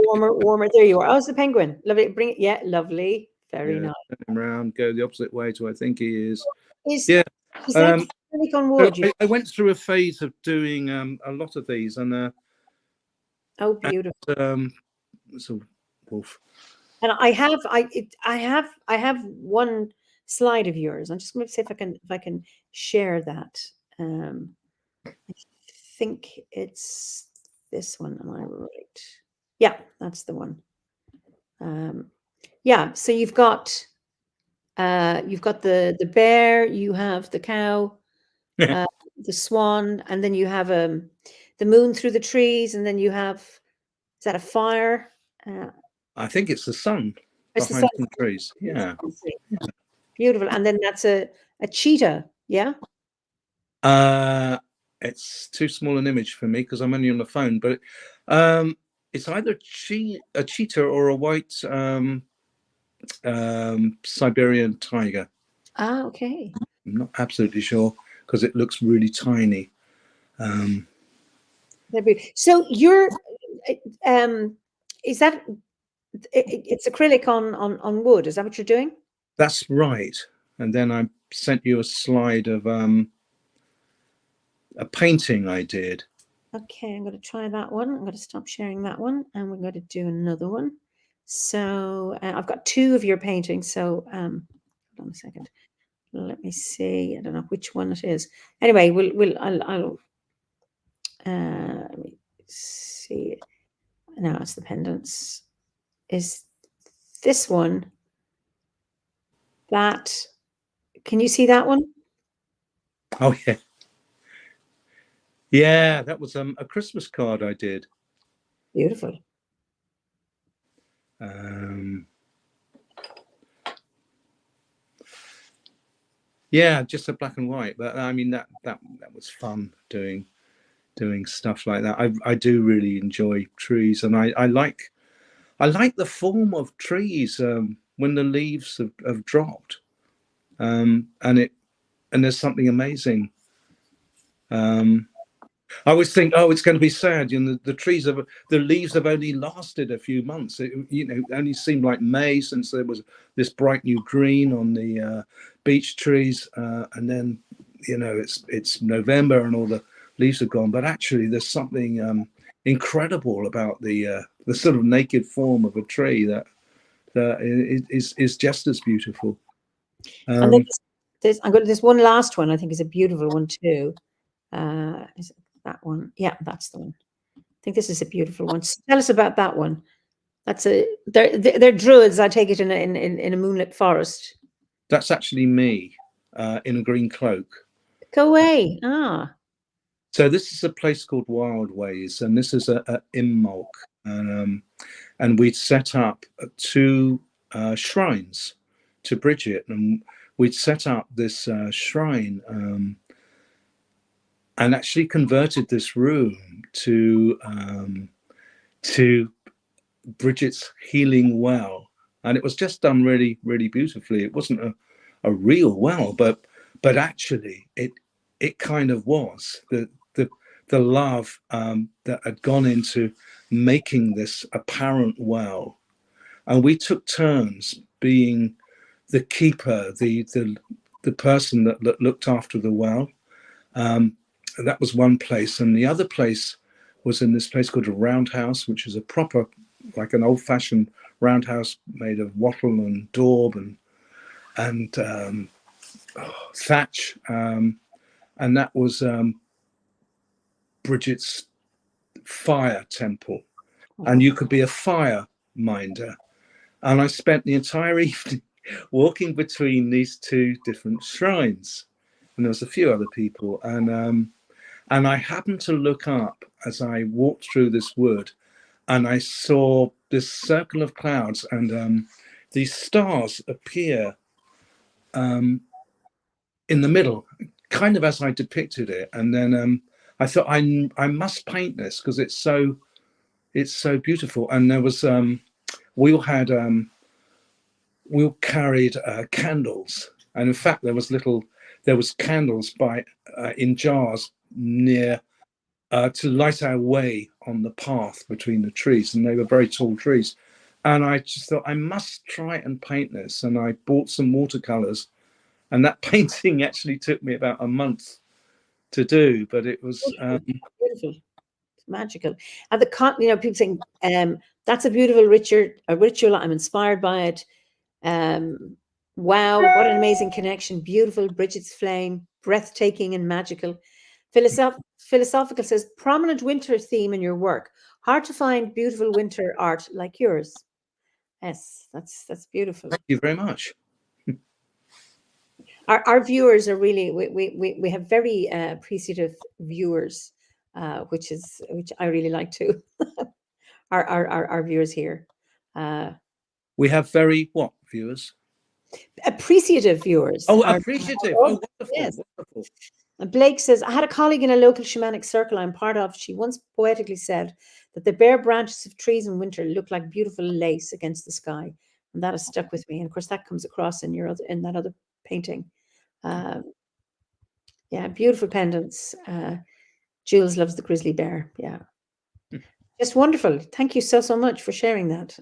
Speaker 1: There you are. Oh, it's the penguin. Lovely. Bring it. Yeah, lovely. Very nice.
Speaker 2: Turn him around, go the opposite way to I think he is.
Speaker 1: Is that acrylic on wood?
Speaker 2: So I went through a phase of doing a lot of these, and
Speaker 1: oh, beautiful.
Speaker 2: It's a wolf.
Speaker 1: And I have one slide of yours. I'm just going to see if I can share that. I think it's this one. Am I right? Yeah, that's the one. Yeah. So you've got the bear, you have the cow, the swan, and then you have the moon through the trees, and then you have, is that a fire?
Speaker 2: I think it's the sun
Speaker 1: behind
Speaker 2: some trees. Yeah.
Speaker 1: Beautiful. And then that's a cheetah. Yeah.
Speaker 2: It's too small an image for me because I'm only on the phone, but it's either a cheetah or a white Siberian tiger.
Speaker 1: Ah, okay.
Speaker 2: I'm not absolutely sure because it looks really tiny.
Speaker 1: So you're is that it's acrylic on wood? Is that what you're doing?
Speaker 2: That's right. And then I sent you a slide of a painting I did.
Speaker 1: Okay, I'm going to try that one. I'm going to stop sharing that one, and we're going to do another one. So I've got two of your paintings. So hold on a second. Let me see. I don't know which one it is. Anyway, I'll let me see. No, it's the pendants. Is this one? That, can you see that one?
Speaker 2: Oh yeah. Yeah, that was a Christmas card I did.
Speaker 1: Beautiful.
Speaker 2: Yeah, just a black and white. But I mean, that was fun doing stuff like that. I do really enjoy trees, and I like the form of trees when the leaves have dropped, and there's something amazing. I always think, oh, it's going to be sad. You know, the leaves have only lasted a few months. It only seemed like May since there was this bright new green on the beech trees, and then it's November and all the leaves are gone. But actually, there's something incredible about the sort of naked form of a tree that is just as beautiful.
Speaker 1: And then there's one last one I think is a beautiful one too. Is it that one? Yeah, that's the one. I think this is a beautiful one. So tell us about that one. They're druids. I take it in a moonlit forest.
Speaker 2: That's actually me in a green cloak.
Speaker 1: Go away. Ah.
Speaker 2: So this is a place called Wild Ways, and this is a Imbolc, and we'd set up 2 shrines to Bridget, and we'd set up this shrine and actually converted this room to Bridget's healing well, and it was just done really, really beautifully. It wasn't a real well, but actually it kind of was the love that had gone into making this apparent well, and we took turns being the keeper, the person that looked after the well. That was one place, and the other place was in this place called a roundhouse, which is a proper, like an old-fashioned roundhouse made of wattle and daub and thatch, and that was Bridget's fire temple, and you could be a fire minder. And I spent the entire evening walking between these 2 different shrines, and there was a few other people, and I happened to look up as I walked through this wood, and I saw this circle of clouds, and these stars appear in the middle, kind of as I depicted it. And then I thought I must paint this because it's so beautiful. And there was we all carried candles, and in fact there was candles in jars near to light our way on the path between the trees, and they were very tall trees. And I just thought I must try and paint this, and I bought some watercolors, and that painting actually took me about a month to do, but it was
Speaker 1: beautiful. It's magical. And people saying that's a beautiful ritual. I'm inspired by it. Wow, what an amazing connection. Beautiful. Bridget's flame, breathtaking and magical. Philosophical says prominent winter theme in your work. Hard to find beautiful winter art like yours. Yes, that's beautiful.
Speaker 2: Thank you very much.
Speaker 1: Our viewers are really, we have very appreciative viewers, which I really like too. our viewers here.
Speaker 2: We have very what viewers?
Speaker 1: Appreciative viewers.
Speaker 2: Oh, appreciative. Oh, wonderful,
Speaker 1: yes.
Speaker 2: wonderful.
Speaker 1: And Blake says, I had a colleague in a local shamanic circle I'm part of. She once poetically said that the bare branches of trees in winter look like beautiful lace against the sky. And that has stuck with me. And of course, that comes across in that other painting. Yeah, beautiful pendants. Jules loves the grizzly bear. Yeah. Just wonderful. Thank you so much for sharing that.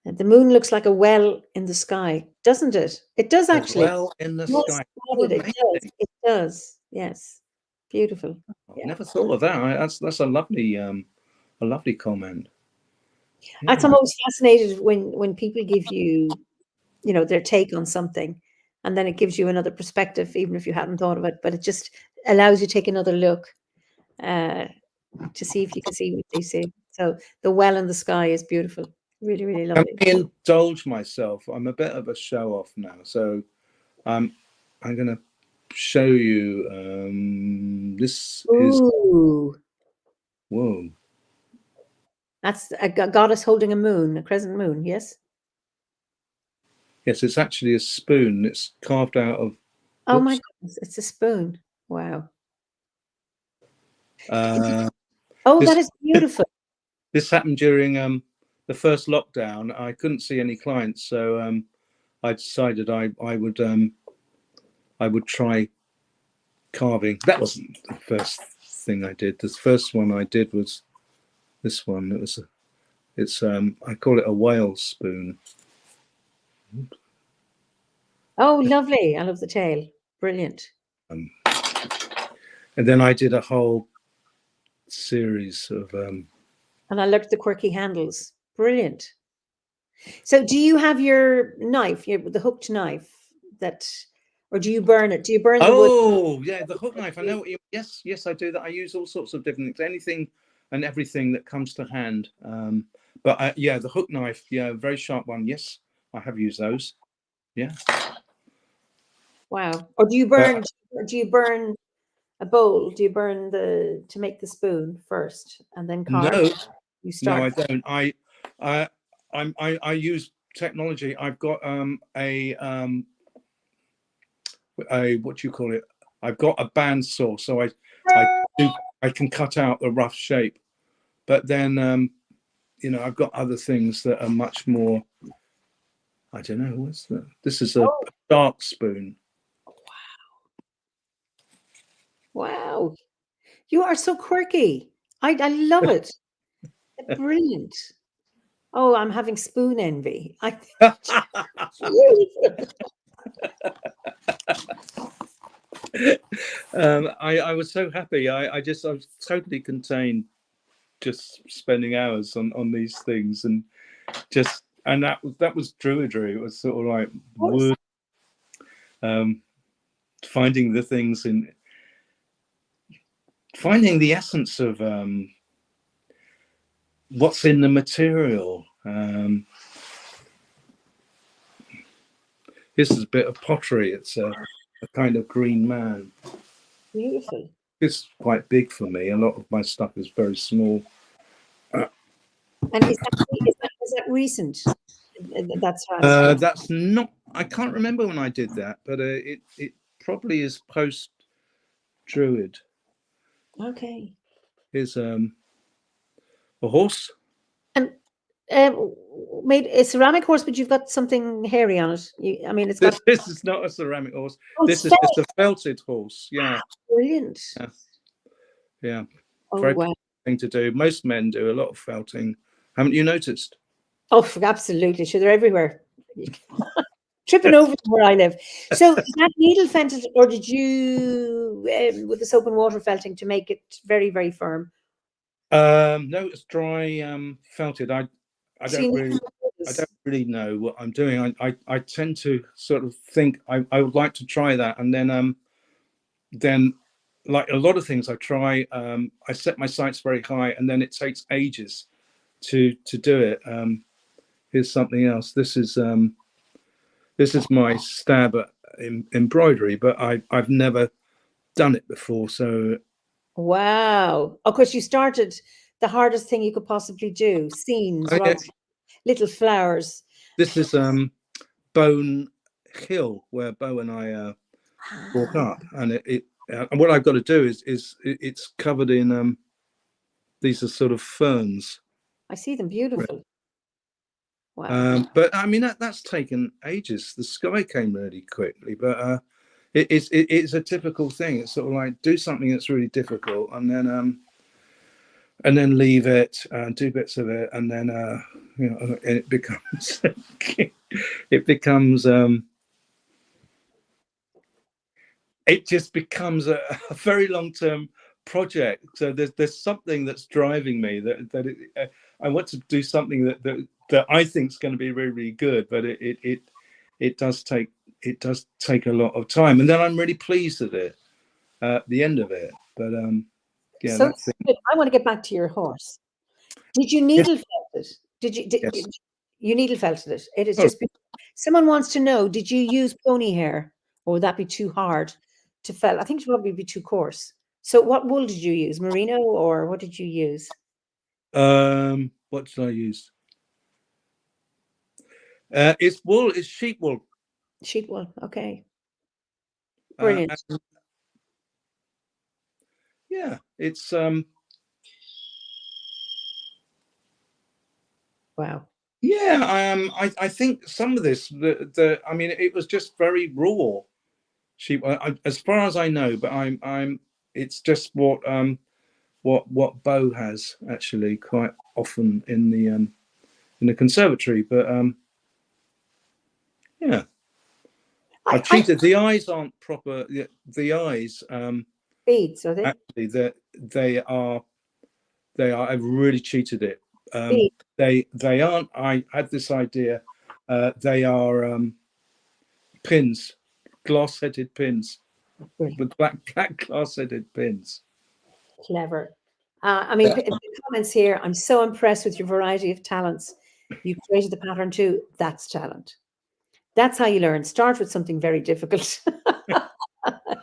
Speaker 1: The moon looks like a well in the sky, doesn't it? It does actually.
Speaker 2: Well in the sky.
Speaker 1: It does. Yes. Beautiful.
Speaker 2: I never thought of that. That's a lovely comment.
Speaker 1: Yeah. I'm always fascinated when people give you, their take on something, and then it gives you another perspective, even if you hadn't thought of it. But it just allows you to take another look to see if you can see what they see. So the well in the sky is beautiful. Really, really lovely.
Speaker 2: I indulge myself. I'm a bit of a show off now, so I'm going to show you. This is. Whoa.
Speaker 1: That's a goddess holding a moon, a crescent moon. Yes.
Speaker 2: Yes, it's actually a spoon. It's carved out of
Speaker 1: Oh my
Speaker 2: Whoops.
Speaker 1: goodness, it's a spoon. Wow.
Speaker 2: Uh,
Speaker 1: Oh, that
Speaker 2: this
Speaker 1: is beautiful.
Speaker 2: this happened during the first lockdown. I couldn't see any clients, so I decided I would try carving. That wasn't the first thing I did. The first one I did was this one. It's I call it a whale spoon.
Speaker 1: Oh, lovely. I love the tail. Brilliant.
Speaker 2: And then I did a whole series of
Speaker 1: And I looked at the quirky handles. Brilliant. So do you have your knife, the hooked knife that, or do you burn it? Do you burn the wood?
Speaker 2: oh yeah, the hook knife. I know what you. Yes, I do that. I use all sorts of different things, anything and everything that comes to hand. But yeah, the hook knife, yeah, very sharp one. Yes, I have used those. Yeah.
Speaker 1: Wow. Or do you burn a bowl? Do you burn to make the spoon first and then carve?
Speaker 2: No,
Speaker 1: You
Speaker 2: no, I
Speaker 1: start.
Speaker 2: don't. I, I use technology. I've got a what do you call it? I've got a bandsaw, so I do I can cut out the rough shape. But then I've got other things that are much more. I don't know. What's that? This is a
Speaker 1: Oh,
Speaker 2: dark spoon.
Speaker 1: wow. You are so quirky. I love it. Brilliant. Oh, I'm having spoon envy. I beautiful.
Speaker 2: I was so happy. I was totally contained, just spending hours on these things, and that was druidry. It was sort of like wood, finding the things in finding the essence of what's in the material. This is a bit of pottery. It's a kind of green man.
Speaker 1: Beautiful.
Speaker 2: It's quite big for me. A lot of my stuff is very small.
Speaker 1: And is that recent? That's right.
Speaker 2: That's not. I can't remember when I did that, but it probably is post Druid.
Speaker 1: Okay.
Speaker 2: Here's a horse.
Speaker 1: And made a ceramic horse, but you've got something hairy on it. I mean, it's got.
Speaker 2: This is not a ceramic horse.
Speaker 1: Oh,
Speaker 2: This
Speaker 1: it's
Speaker 2: is just a felted horse. Yeah,
Speaker 1: brilliant.
Speaker 2: yeah, yeah.
Speaker 1: Oh
Speaker 2: Very
Speaker 1: wow.
Speaker 2: thing to do. Most men do a lot of felting. Haven't you noticed?
Speaker 1: Oh, absolutely. Sure, they're everywhere. Tripping over them where I live. So is that needle felted, or did you with the soap and water felting to make it very, very firm?
Speaker 2: No, it's dry felted. I
Speaker 1: So you
Speaker 2: don't really. I don't really know what I'm doing. I tend to sort of think I would like to try that, and then like a lot of things I try, I set my sights very high, and then it takes ages to do it. Here's something else. This is my stab at embroidery, but I've never done it before. So
Speaker 1: wow. Of course, you started the hardest thing you could possibly do, scenes,
Speaker 2: yeah,
Speaker 1: rather little flowers.
Speaker 2: this is Bone Hill where Bo and I walk
Speaker 1: Ah,
Speaker 2: up, and and what I've got to do is it's covered in these are sort of ferns.
Speaker 1: I see them beautiful. Wow.
Speaker 2: But I mean that's taken ages. The sky came really quickly, but it's a typical thing. It's sort of like do something that's really difficult, and then leave it, do bits of it, and then it becomes it becomes it just becomes a very long term project. So there's something that's driving me that I want to do something that I think is going to be really, really good, but it does take a lot of time, and then I'm really pleased at it at the end of it. But yeah,
Speaker 1: So
Speaker 2: that's it.
Speaker 1: good. I want to get back to your horse. Did you
Speaker 2: Yes,
Speaker 1: needle felt it?
Speaker 2: yes.
Speaker 1: You needle felted it? It is
Speaker 2: Oh,
Speaker 1: just someone wants to know, did you use pony hair or would that be too hard to felt? I think it would probably be too coarse. So what wool did you use? Merino or what did you use?
Speaker 2: what did I use? It's wool. It's sheep wool.
Speaker 1: Sheep wool. Okay. Brilliant.
Speaker 2: And yeah, it's
Speaker 1: Wow.
Speaker 2: yeah. I think some of this, I mean, it was just very raw sheep, as far as I know. But it's just what Bo has actually quite often in the conservatory. But yeah, I've cheated. The eyes aren't proper. The eyes
Speaker 1: Beads, are they?
Speaker 2: actually that they are. I've really cheated it.
Speaker 1: Beads.
Speaker 2: They aren't. I had this idea. They are pins, glass-headed pins,
Speaker 1: Brilliant.
Speaker 2: with black glass-headed pins.
Speaker 1: Clever. I mean, the comments here, I'm so impressed with your variety of talents. You created the pattern too. That's talent. That's how you learn. Start with something very difficult.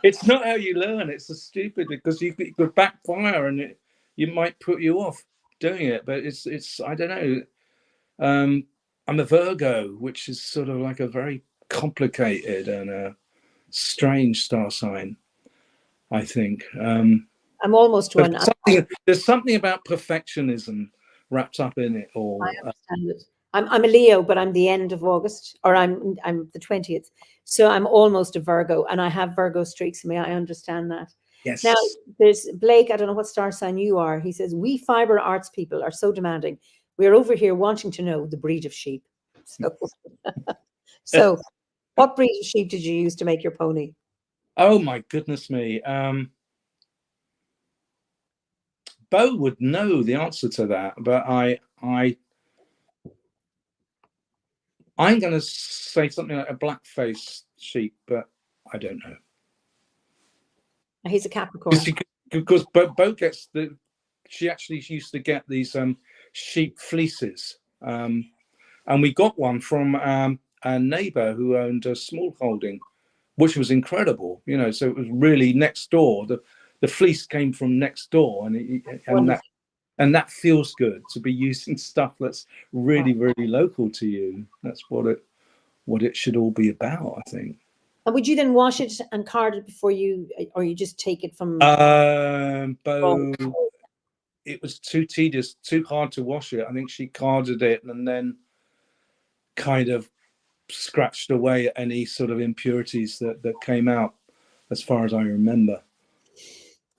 Speaker 2: It's not how you learn. It's a stupid, because you could backfire and you might put you off doing it. But it's I don't know. I'm a Virgo, which is sort of like a very complicated and a strange star sign, I think.
Speaker 1: I'm almost one.
Speaker 2: There's something about perfectionism wrapped up in it all.
Speaker 1: I understand it. I'm a Leo, but I'm the end of August, or I'm the 20th. So I'm almost a Virgo, and I have Virgo streaks in me. I understand that.
Speaker 2: Yes.
Speaker 1: Now, there's Blake, I don't know what star sign you are. He says, we fiber arts people are so demanding. We're over here wanting to know the breed of sheep. So what breed of sheep did you use to make your pony?
Speaker 2: Oh my goodness me. Bo would know the answer to that, but I'm going to say something like a black-faced sheep, but I don't know.
Speaker 1: He's a Capricorn.
Speaker 2: Because Bo gets she actually used to get these sheep fleeces, and we got one from a neighbour who owned a small holding, which was incredible. So it was really next door. The fleece came from next door, and that feels good to be using stuff that's really, really local to you. That's what it should all be about, I think.
Speaker 1: And would you then wash it and card it before you, or you just take it from?
Speaker 2: Bo, it was too tedious, too hard to wash it. I think she carded it and then kind of scratched away at any sort of impurities that came out, as far as I remember.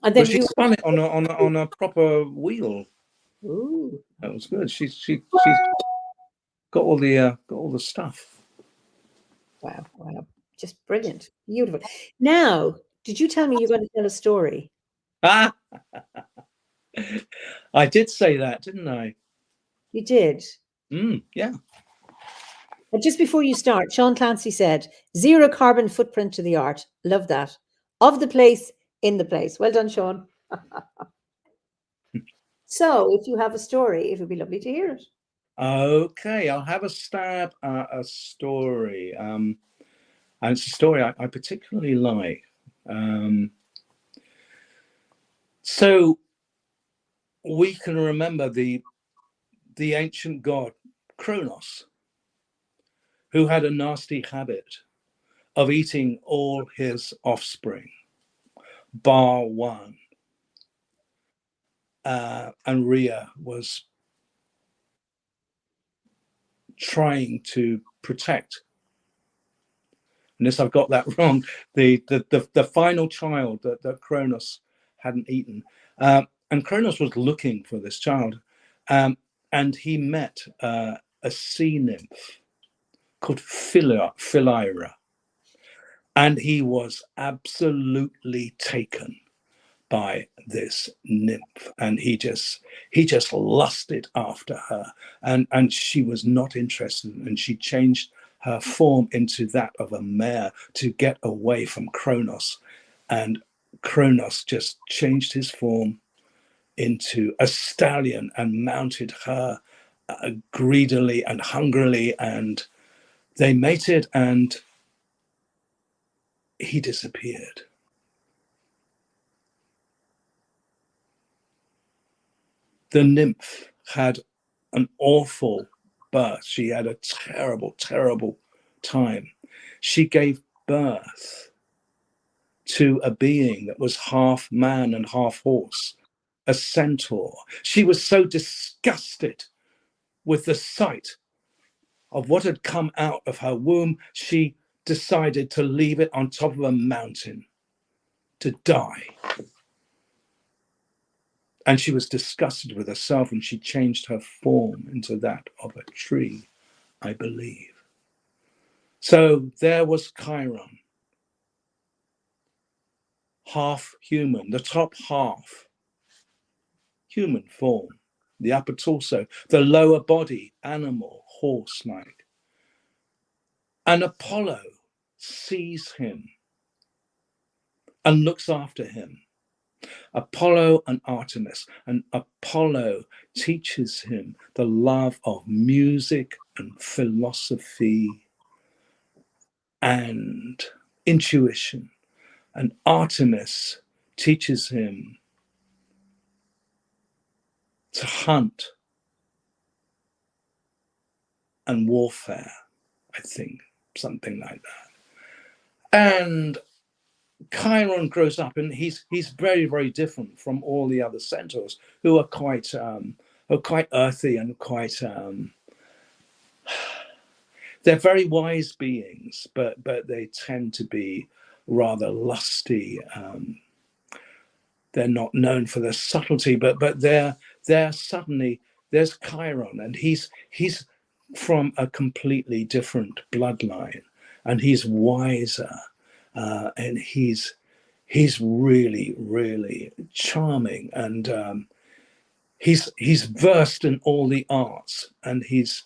Speaker 2: And then she spun it on a proper wheel.
Speaker 1: Ooh,
Speaker 2: that was good. She's got all the stuff.
Speaker 1: Wow, just brilliant, beautiful. Now, did you tell me you're going to tell a story?
Speaker 2: I did say that, didn't I?
Speaker 1: You did.
Speaker 2: Yeah.
Speaker 1: But just before you start, Sean Clancy said, 0 carbon footprint to the art. Love that. Of the place, in the place. Well done, Sean. So if you have a story, it would be lovely to hear it.
Speaker 2: Okay, I'll have a stab at a story. And it's a story I particularly like. So we can remember the ancient god Kronos, who had a nasty habit of eating all his offspring, bar one. And Rhea was trying to protect. Unless I've got that wrong, the final child that Kronos hadn't eaten. And Kronos was looking for this child. And he met a sea nymph called Philyra. And he was absolutely taken by this nymph, and he just lusted after her, and she was not interested, and she changed her form into that of a mare to get away from Kronos, and Kronos just changed his form into a stallion and mounted her greedily and hungrily, and they mated, and he disappeared. The nymph had an awful birth. She had a terrible, terrible time. She gave birth to a being that was half man and half horse, a centaur. She was so disgusted with the sight of what had come out of her womb, she decided to leave it on top of a mountain to die. And she was disgusted with herself, and she changed her form into that of a tree, I believe. So there was Chiron, half human, the top half, human form, the upper torso, the lower body, animal, horse-like. And Apollo sees him and looks after him. Apollo and Artemis, and Apollo teaches him the love of music and philosophy and intuition. And Artemis teaches him to hunt and warfare, I think, something like that. And Chiron grows up, and he's very, very different from all the other centaurs, who are quite earthy and quite they're very wise beings, but they tend to be rather lusty. They're not known for their subtlety, but they're suddenly, there's Chiron, and he's from a completely different bloodline, and he's wiser, and he's really, really charming, and he's versed in all the arts, and he's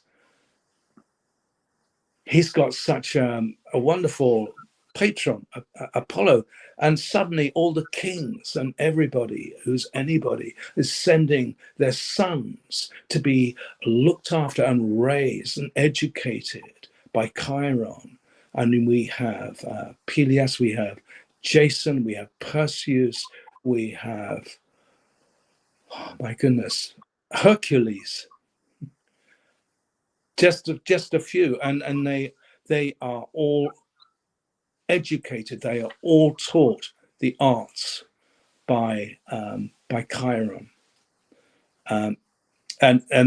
Speaker 2: got such a wonderful patron, Apollo, and suddenly all the kings and everybody who's anybody is sending their sons to be looked after and raised and educated by Chiron. And we have Peleus, we have Jason, we have Perseus, we have, oh my goodness, Hercules. Just a few, and they are all educated. They are all taught the arts by Chiron, and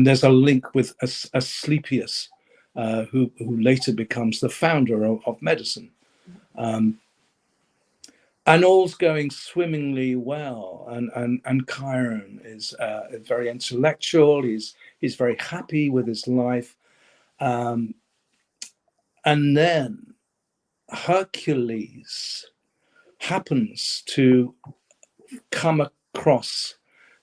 Speaker 2: there's a link with Asclepius, who later becomes the founder of medicine, and all's going swimmingly well. And Chiron is very intellectual. He's very happy with his life. And then Hercules happens to come across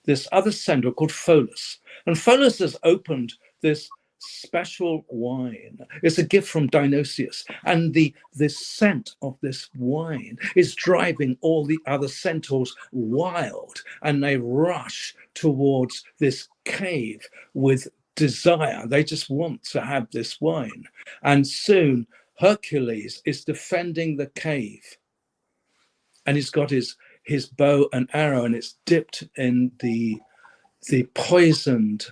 Speaker 2: this other centaur called Pholus. And Pholus has opened this special wine. It's a gift from Dionysius. And the scent of this wine is driving all the other centaurs wild. And they rush towards this cave with desire. They just want to have this wine. And soon Hercules is defending the cave, and he's got his bow and arrow, and it's dipped in the poisoned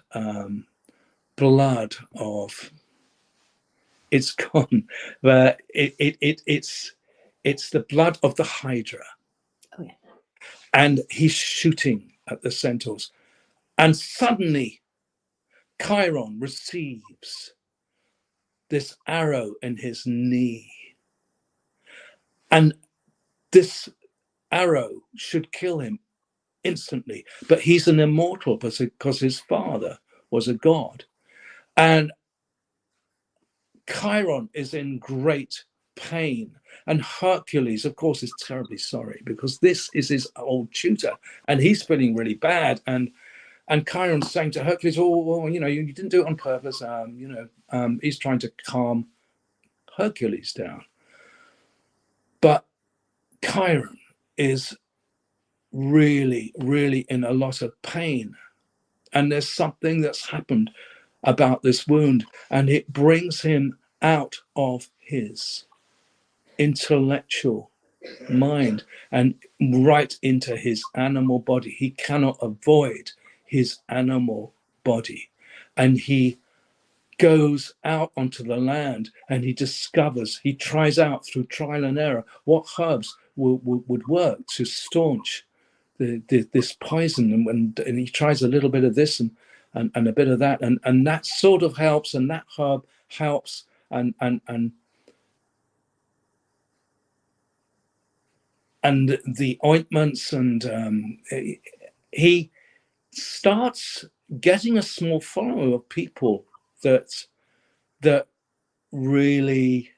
Speaker 2: blood of, it's gone, but it's the blood of the Hydra.
Speaker 1: Oh, yeah.
Speaker 2: And he's shooting at the centaurs, and suddenly Chiron receives this arrow in his knee, and this arrow should kill him instantly, but he's an immortal because his father was a god. And Chiron is in great pain, and Hercules, of course, is terribly sorry because this is his old tutor, and he's feeling really bad. And Chiron's saying to Hercules, "Oh, well, you didn't do it on purpose." He's trying to calm Hercules down, but Chiron is really, really in a lot of pain, and there's something that's happened about this wound, and it brings him out of his intellectual mind and right into his animal body. He cannot avoid his animal body, and he goes out onto the land, and he tries out through trial and error what herbs would work to staunch this poison, and he tries a little bit of this and a bit of that, and that sort of helps, and that herb helps, and the ointments, and he starts getting a small following of people that really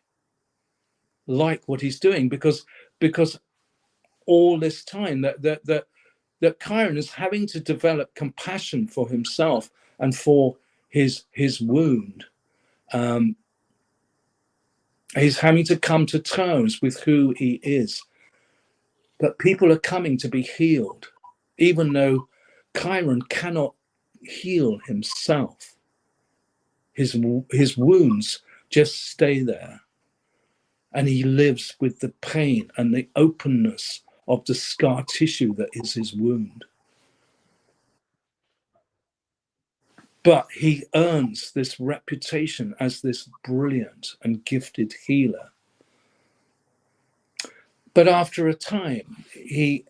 Speaker 2: like what he's doing, because all this time that Chiron is having to develop compassion for himself and for his wound. He's having to come to terms with who he is. But people are coming to be healed, even though Chiron cannot heal himself. His wounds just stay there. And he lives with the pain and the openness of the scar tissue that is his wound. But he earns this reputation as this brilliant and gifted healer. But after a time, he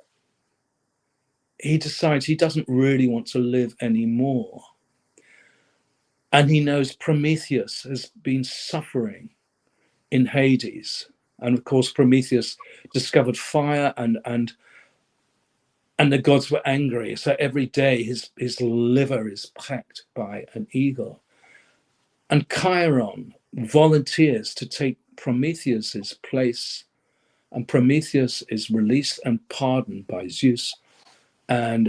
Speaker 2: decides he doesn't really want to live anymore. And he knows Prometheus has been suffering in Hades. And of course, Prometheus discovered fire, and the gods were angry. So every day his liver is pecked by an eagle. And Chiron volunteers to take Prometheus's place. And Prometheus is released and pardoned by Zeus. And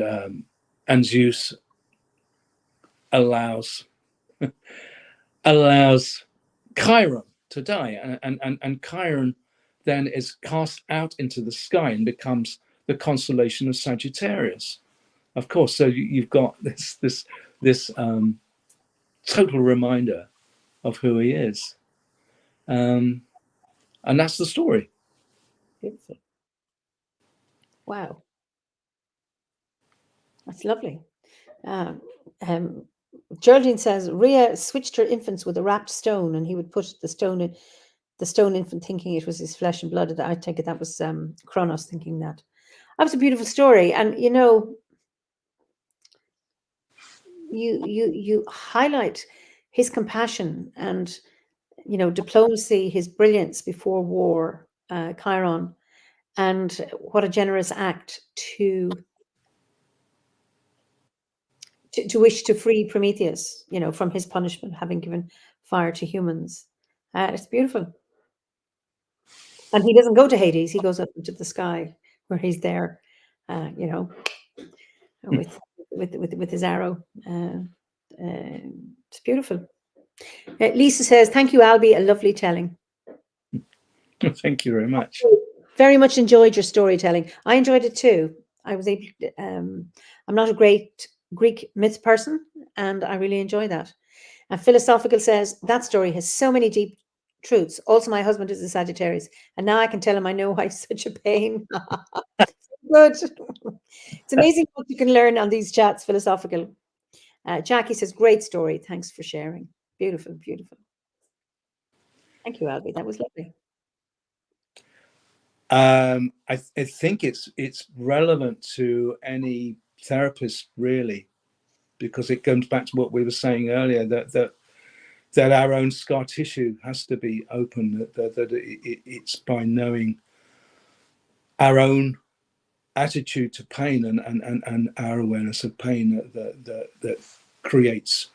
Speaker 2: Zeus allows Chiron to die, and Chiron then is cast out into the sky and becomes the constellation of Sagittarius. Of course, so you've got this total reminder of who he is, and that's the story.
Speaker 1: Beautiful. Wow, that's lovely. Geraldine says Rhea switched her infants with a wrapped stone, and he would put the stone infant, thinking it was his flesh and blood. I take it that was Kronos thinking that. That was a beautiful story, and you highlight his compassion and diplomacy, his brilliance before war, Chiron, and what a generous act to wish to free Prometheus, from his punishment, having given fire to humans. It's beautiful. And he doesn't go to Hades; he goes up into the sky, where he's there, with his arrow. It's beautiful. Lisa says, "Thank you, Albie. A lovely telling."
Speaker 2: Thank you very much.
Speaker 1: Very much enjoyed your storytelling. I enjoyed it too. I was able. I'm not a great Greek myth person, and I really enjoy that. And Philosophical says that story has so many deep truths. Also, my husband is a Sagittarius, and now I can tell him I know why he's such a pain. Good. It's amazing what you can learn on these chats. Philosophical. Jackie says, "Great story. Thanks for sharing. Beautiful, beautiful." Thank you, Albie. That was lovely.
Speaker 2: I think it's relevant to any therapist, really, because it goes back to what we were saying earlier, that our own scar tissue has to be open, that it's by knowing our own attitude to pain and our awareness of pain that creates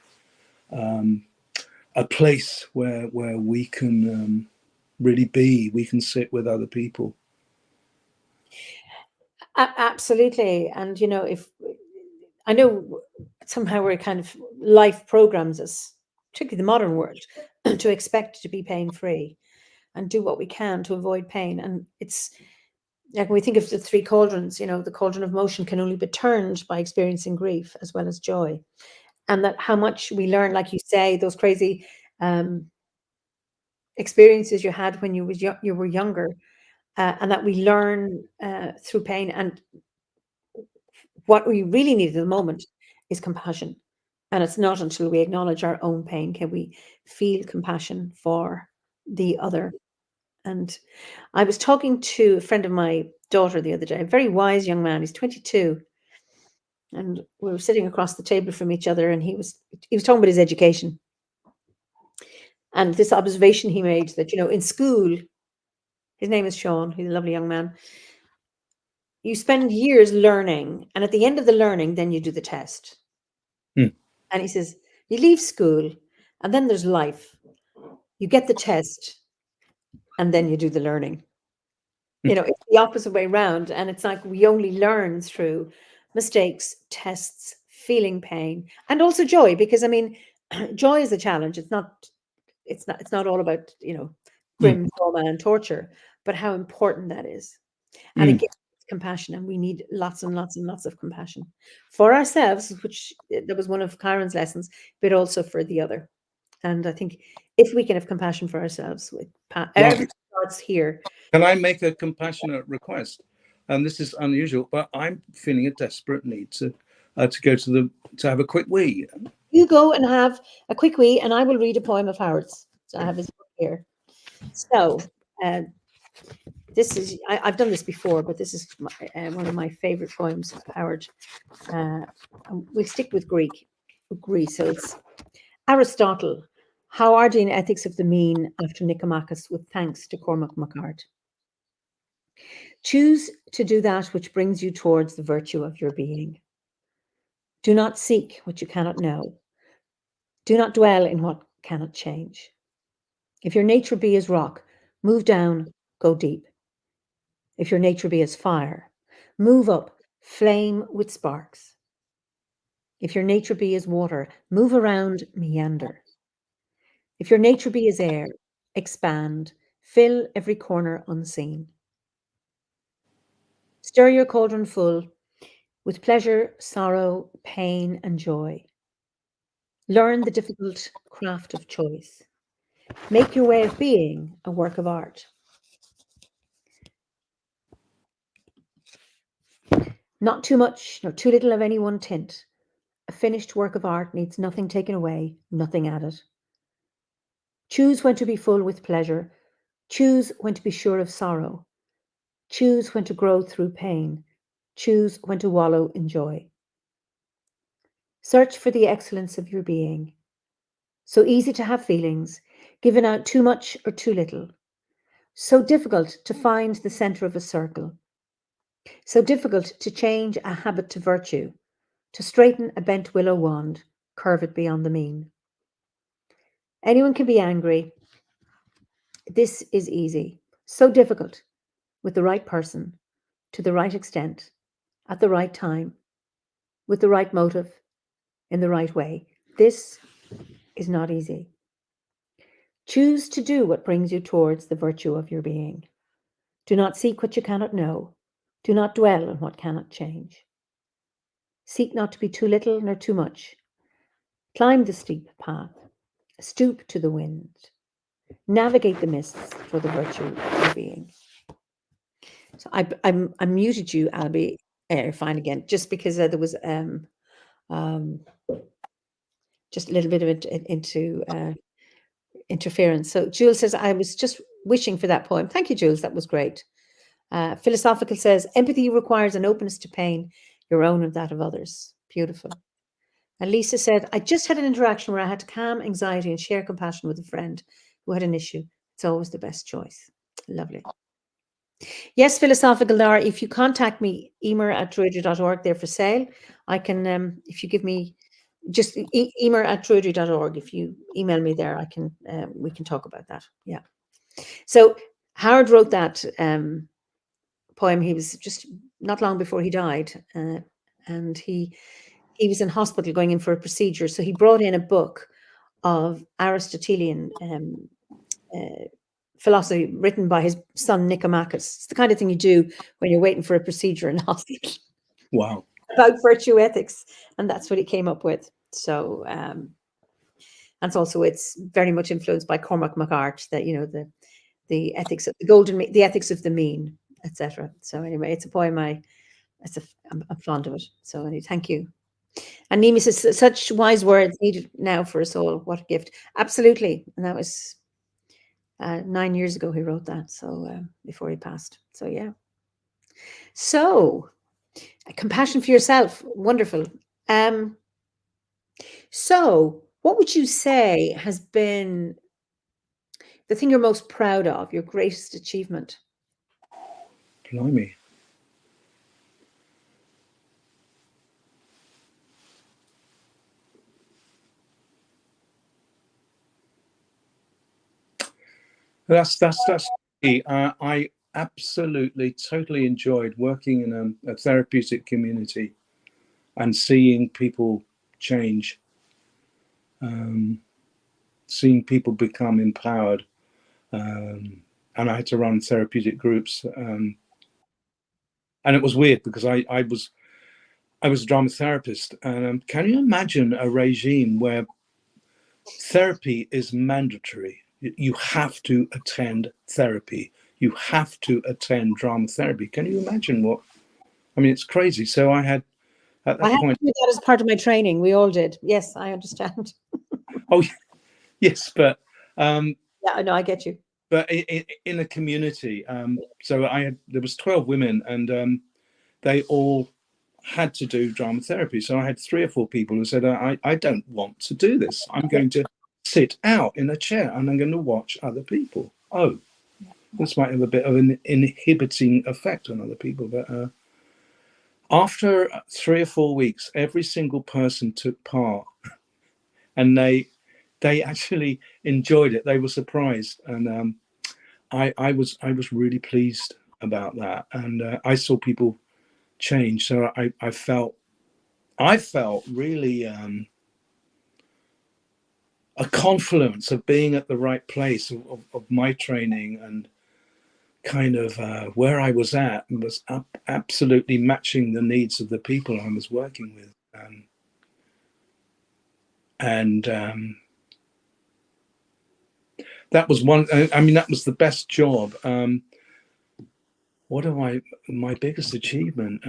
Speaker 2: a place where we can really we can sit with other people.
Speaker 1: Absolutely. And if I know somehow we're kind of life programs us, particularly the modern world, to expect to be pain-free and do what we can to avoid pain. And it's like when we think of the three cauldrons, the cauldron of motion can only be turned by experiencing grief as well as joy. And that how much we learn, like you say, those crazy experiences you had when you were younger, and that we learn through pain. And what we really need at the moment is compassion. And it's not until we acknowledge our own pain can we feel compassion for the other. And I was talking to a friend of my daughter the other day, a very wise young man. He's 22. And we were sitting across the table from each other, and he was talking about his education. And this observation he made that, in school, his name is Sean, he's a lovely young man, you spend years learning, and at the end of the learning, then you do the test.
Speaker 2: Hmm.
Speaker 1: And he says, you leave school, and then there's life. You get the test, and then you do the learning. It's the opposite way around. And it's like we only learn through mistakes, tests, feeling pain, and also joy. Because joy is a challenge. It's not all about, grim trauma and torture, but how important that is. And again, it's compassion, and we need lots and lots and lots of compassion for ourselves, which that was one of Chiron's lessons, but also for the other. And I think if we can have compassion for ourselves, everything starts here.
Speaker 2: Can I make a compassionate request? And this is unusual, but I'm feeling a desperate need to go to have a quick wee.
Speaker 1: You go and have a quick wee, and I will read a poem of Howard's. So I have his book here. So this is, I've done this before, but this is one of my favorite poems of Howard. We'll stick with Greece. So it's Aristotle, Howardian Ethics of the Mean, after Nicomachus, with thanks to Cormac MacArt. Choose to do that which brings you towards the virtue of your being. Do not seek what you cannot know. Do not dwell in what cannot change. If your nature be as rock, move down, go deep. If your nature be as fire, move up, flame with sparks. If your nature be as water, move around, meander. If your nature be as air, expand, fill every corner unseen. Stir your cauldron full with pleasure, sorrow, pain, and joy. Learn the difficult craft of choice. Make your way of being a work of art. Not too much, nor too little of any one tint. A finished work of art needs nothing taken away, nothing added. Choose when to be full with pleasure. Choose when to be sure of sorrow. Choose when to grow through pain. Choose when to wallow in joy. Search for the excellence of your being. So easy to have feelings, given out too much or too little. So difficult to find the center of a circle. So difficult to change a habit to virtue, to straighten a bent willow wand, curve it beyond the mean. Anyone can be angry. This is easy. So difficult, with the right person, to the right extent, at the right time, with the right motive, in the right way. This is not easy. Choose to do what brings you towards the virtue of your being. Do not seek what you cannot know. Do not dwell on what cannot change. Seek not to be too little nor too much. Climb the steep path. Stoop to the wind. Navigate the mists for the virtue of your being. So I muted you, Albie. Fine again, just because there was just a little bit of interference. So Jules says, I was just wishing for that poem. Thank you, Jules. That was great. Philosophical says, empathy requires an openness to pain, your own and that of others. Beautiful. And Lisa said, I just had an interaction where I had to calm anxiety and share compassion with a friend who had an issue. It's always the best choice. Lovely. Yes, Philosophical Lara, if you contact me, eimear@druidry.org, they're for sale. I can, if you give me just eimear@druidry.org, if you email me there, I can, we can talk about that. Yeah. So Howard wrote that poem. He was just not long before he died, and he was in hospital going in for a procedure. So he brought in a book of Aristotelian philosophy written by his son Nicomachus. It's the kind of thing you do when you're waiting for a procedure in hospital.
Speaker 2: Wow.
Speaker 1: About virtue ethics, and that's what he came up with. So, and also it's very much influenced by Cormac MacArt, that the ethics of the ethics of the mean, etc. So anyway, it's a poem I'm fond of it. So anyway, thank you. And Nimi says, such wise words needed now for us all. What a gift! Absolutely, and that was 9 years ago he wrote that, so before he passed. So yeah. So compassion for yourself, wonderful. So what would you say has been the thing you're most proud of, your greatest achievement?
Speaker 2: Blimey. That's key. I absolutely, totally enjoyed working in a therapeutic community and seeing people change, seeing people become empowered. And I had to run therapeutic groups, and it was weird because I was a drama therapist. And can you imagine a regime where therapy is mandatory? You have to attend therapy. You have to attend drama therapy. Can you imagine what? I mean, it's crazy. So I had at
Speaker 1: I
Speaker 2: that
Speaker 1: had
Speaker 2: point.
Speaker 1: to do that as part of my training. We all did. Yes, I understand.
Speaker 2: Oh, yes, but
Speaker 1: Yeah, no, I get you.
Speaker 2: but in a community. So there was 12 women, and they all had to do drama therapy. So I had 3 or 4 people who said, I don't want to do this. I'm going to sit out in a chair and I'm going to watch other people. Oh, this might have a bit of an inhibiting effect on other people. But after 3 or 4 weeks, every single person took part, and they actually enjoyed it. They were surprised. And I was really pleased about that. And I saw people change. So I felt really a confluence of being at the right place of my training, and kind of where I was at was absolutely matching the needs of the people I was working with. And that was one. I mean, that was the best job. What am my biggest achievement?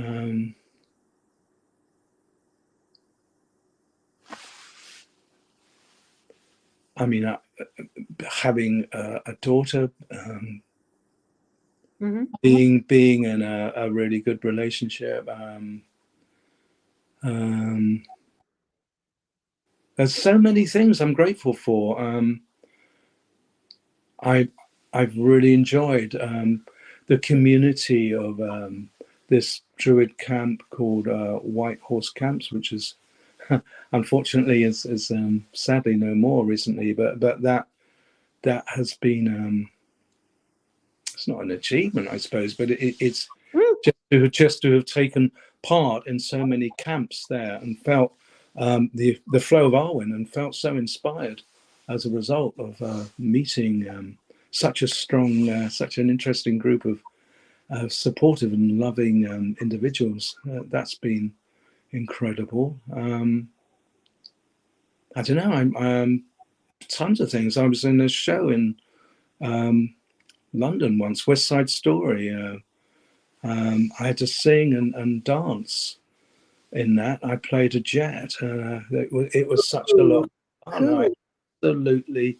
Speaker 2: I mean, having a daughter, being in a really good relationship. There's so many things I'm grateful for. I've really enjoyed the community of this druid camp called White Horse Camps, which is unfortunately is sadly no more recently. But that has been it's not an achievement, I suppose, but it's just to have taken part in so many camps there, and felt the flow of Arwen, and felt so inspired as a result of meeting such a strong, such an interesting group of supportive and loving individuals. That's been incredible. I don't know. I'm tons of things. I was in a show in London once, West Side Story. I had to sing and dance in that. I played a jet. It was such a lot of fun.
Speaker 1: Cool.
Speaker 2: I absolutely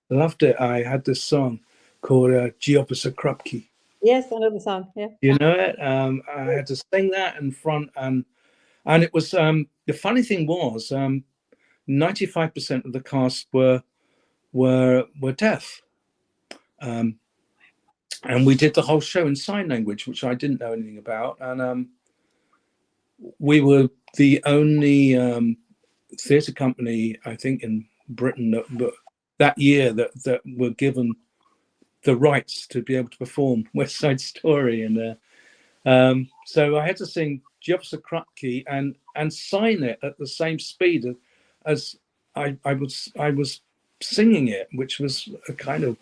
Speaker 2: loved it. I had this song called Giopasa Krupke.
Speaker 1: Yes, I know the song. Yeah.
Speaker 2: You know it? I had to sing that in front, and it was the funny thing was 95% of the cast were deaf. And we did the whole show in sign language, which I didn't know anything about. And we were the only theatre company, I think, in Britain that year that were given the rights to be able to perform West Side Story. And so I had to sing Giopasa Krupke and sign it at the same speed as I was singing it, which was a kind of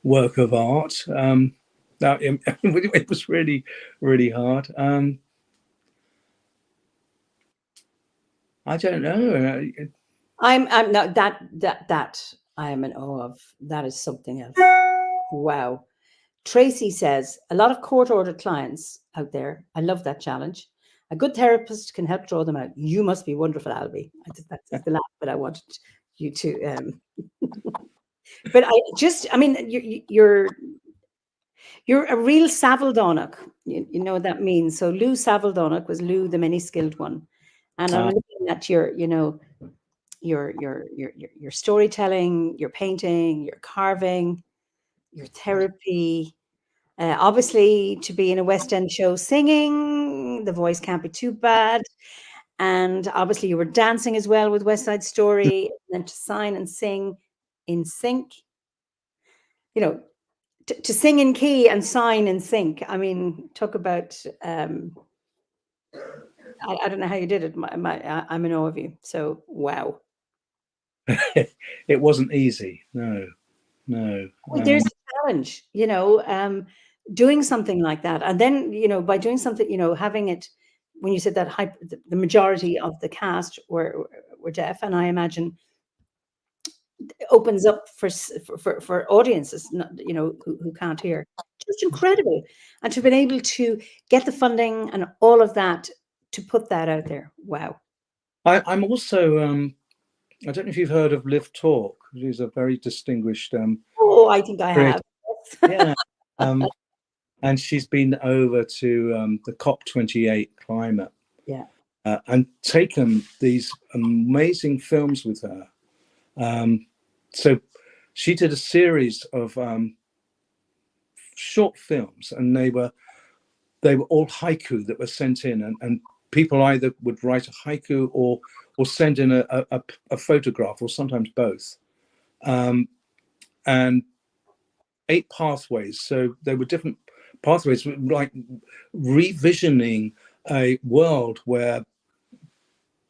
Speaker 2: work of art. It was really, really hard. I don't know.
Speaker 1: I'm no that I am in awe of. That is something else. Wow. Tracy says, a lot of court-ordered clients out there. I love that challenge. A good therapist can help draw them out. You must be wonderful, Albie. That's the last bit I wanted you to. But I mean, you're a real Savildonach. You know what that means. So Lou Savildonach was Lou, the many-skilled one. And I'm looking at your, you know, your storytelling, your painting, your carving, your therapy. Obviously, to be in a West End show singing, the voice can't be too bad. And obviously, you were dancing as well with West Side Story, and then to sign and sing in sync. You know, to sing in key and sign in sync. I mean, talk about. I don't know how you did it. I'm in awe of you. So wow.
Speaker 2: It wasn't easy. No, no.
Speaker 1: Well, there's a challenge, you know, doing something like that, and then you know, by doing something, you know, having it. When you said that the majority of the cast were deaf, and I imagine opens up for audiences, you know, who can't hear. Just incredible, and to have been able to get the funding and all of that to put that out there. Wow.
Speaker 2: I'm also. I don't know if you've heard of Liv Talk. She's a very distinguished.
Speaker 1: Oh, I think I
Speaker 2: creator.
Speaker 1: have.
Speaker 2: Yeah. And she's been over to the COP28 climate.
Speaker 1: Yeah.
Speaker 2: And taken these amazing films with her. So she did a series of short films, and they were all haiku that were sent in, and people either would write a haiku or send in a photograph, or sometimes both. And 8 pathways. So there were different pathways, like revisioning a world where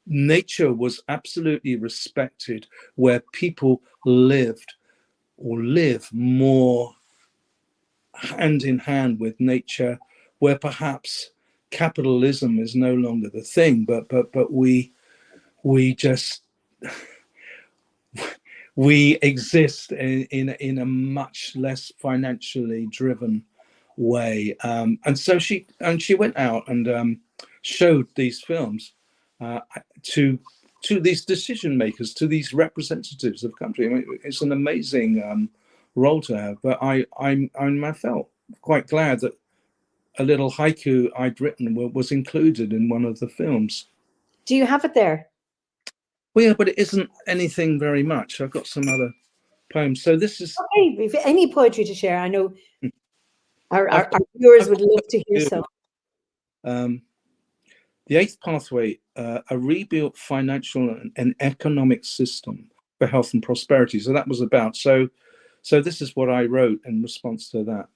Speaker 2: nature was absolutely respected, where people lived or live more hand in hand with nature, where perhaps capitalism is no longer the thing, but we just we exist in a much less financially driven way. And so she went out and showed these films to these decision makers, to these representatives of country. I mean, it's an amazing role to have. But I felt quite glad that a little haiku I'd written was included in one of the films.
Speaker 1: Do you have it there?
Speaker 2: Well, yeah, but it isn't anything very much. I've got some other poems. So this is
Speaker 1: okay. If any poetry to share, I know our viewers would love to hear some.
Speaker 2: The 8th pathway, a rebuilt financial and economic system for health and prosperity. So that was about. So this is what I wrote in response to that.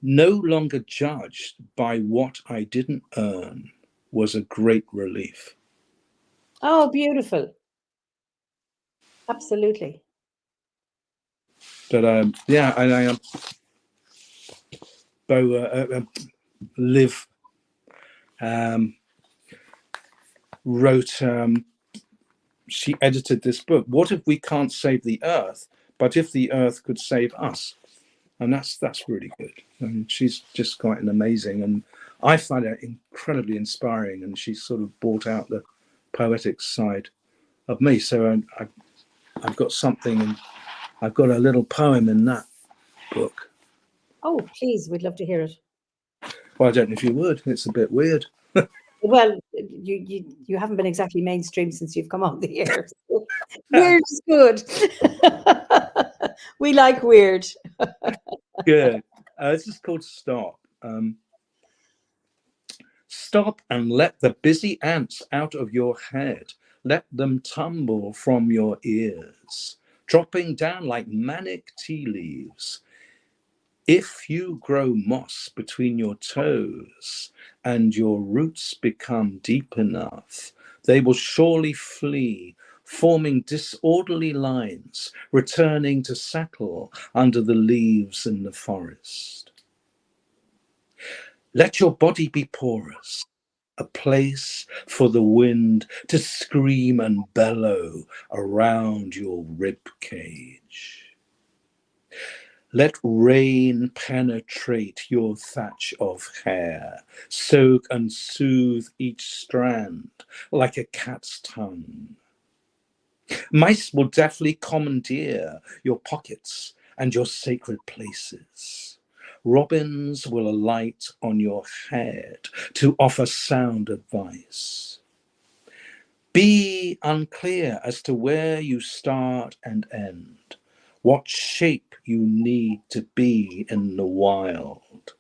Speaker 2: No longer judged by what I didn't earn was a great relief.
Speaker 1: Oh, beautiful. Absolutely.
Speaker 2: But yeah, I Liv wrote. She edited this book. What if we can't save the earth, but if the earth could save us? And that's really good. And she's just quite an amazing, and I find it incredibly inspiring. And she's sort of brought out the poetic side of me. So I've got something, and I've got a little poem in that book.
Speaker 1: Oh, please, we'd love to hear it.
Speaker 2: Well, I don't know if you would. It's a bit weird.
Speaker 1: Well, you haven't been exactly mainstream since you've come on the air. So weird is good. We like weird.
Speaker 2: Good. This is called Stop. Stop and let the busy ants out of your head. Let them tumble from your ears, dropping down like manic tea leaves. If you grow moss between your toes and your roots become deep enough, they will surely flee, forming disorderly lines, returning to settle under the leaves in the forest. Let your body be porous, a place for the wind to scream and bellow around your rib cage. Let rain penetrate your thatch of hair, soak and soothe each strand like a cat's tongue. Mice will deftly commandeer your pockets and your sacred places. Robins will alight on your head to offer sound advice. Be unclear as to where you start and end, what shape you need to be in the wild.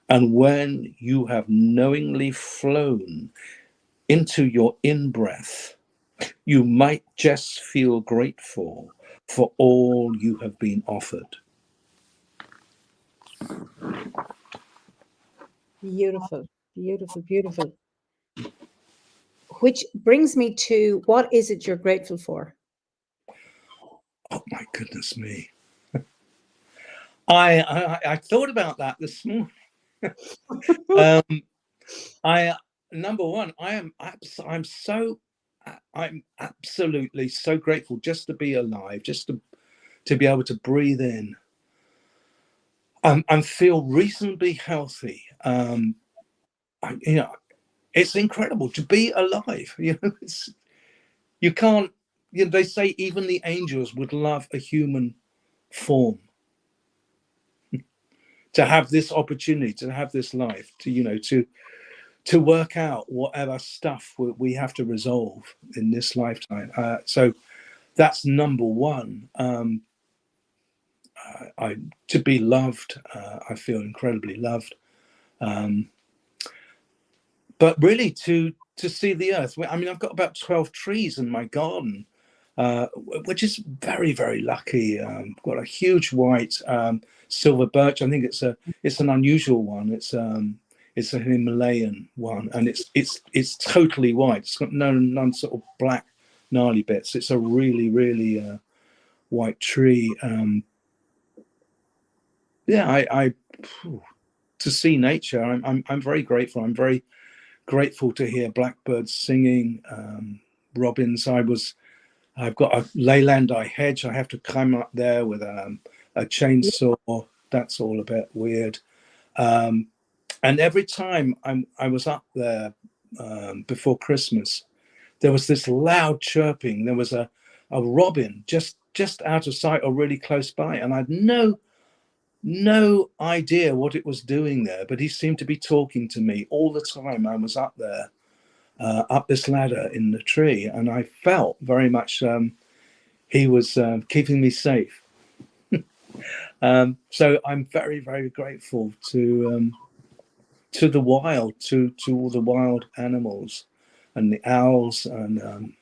Speaker 2: And when you have knowingly flown into your in-breath, you might just feel grateful for all you have been offered.
Speaker 1: Beautiful, beautiful, beautiful. Which brings me to, what is it you're grateful for?
Speaker 2: Oh my goodness me. I thought about that this morning. Number one, I'm absolutely so grateful just to be alive, just to be able to breathe in, and feel reasonably healthy. It's incredible to be alive. You can't. They say even the angels would love a human form. To have this opportunity, to have this life, to work out whatever stuff we have to resolve in this lifetime. So that's number one. To be loved, I feel incredibly loved. But really to see the earth. I mean, I've got about 12 trees in my garden, which is very, very lucky. Got a huge white silver birch. I think it's an unusual one. It's a Himalayan one, and it's totally white. It's got none sort of black gnarly bits. It's a really, really white tree. To see nature, I'm very grateful. I'm very grateful to hear blackbirds singing, robins. I've got a leyland hedge. I have to climb up there with a chainsaw. That's all a bit weird. And every time I was up there before Christmas, there was this loud chirping. There was a robin just out of sight or really close by, and I'd no idea what it was doing there, but he seemed to be talking to me all the time I was up there, up this ladder in the tree, and I felt very much he was keeping me safe. So I'm very, very grateful to the wild, to all the wild animals and the owls and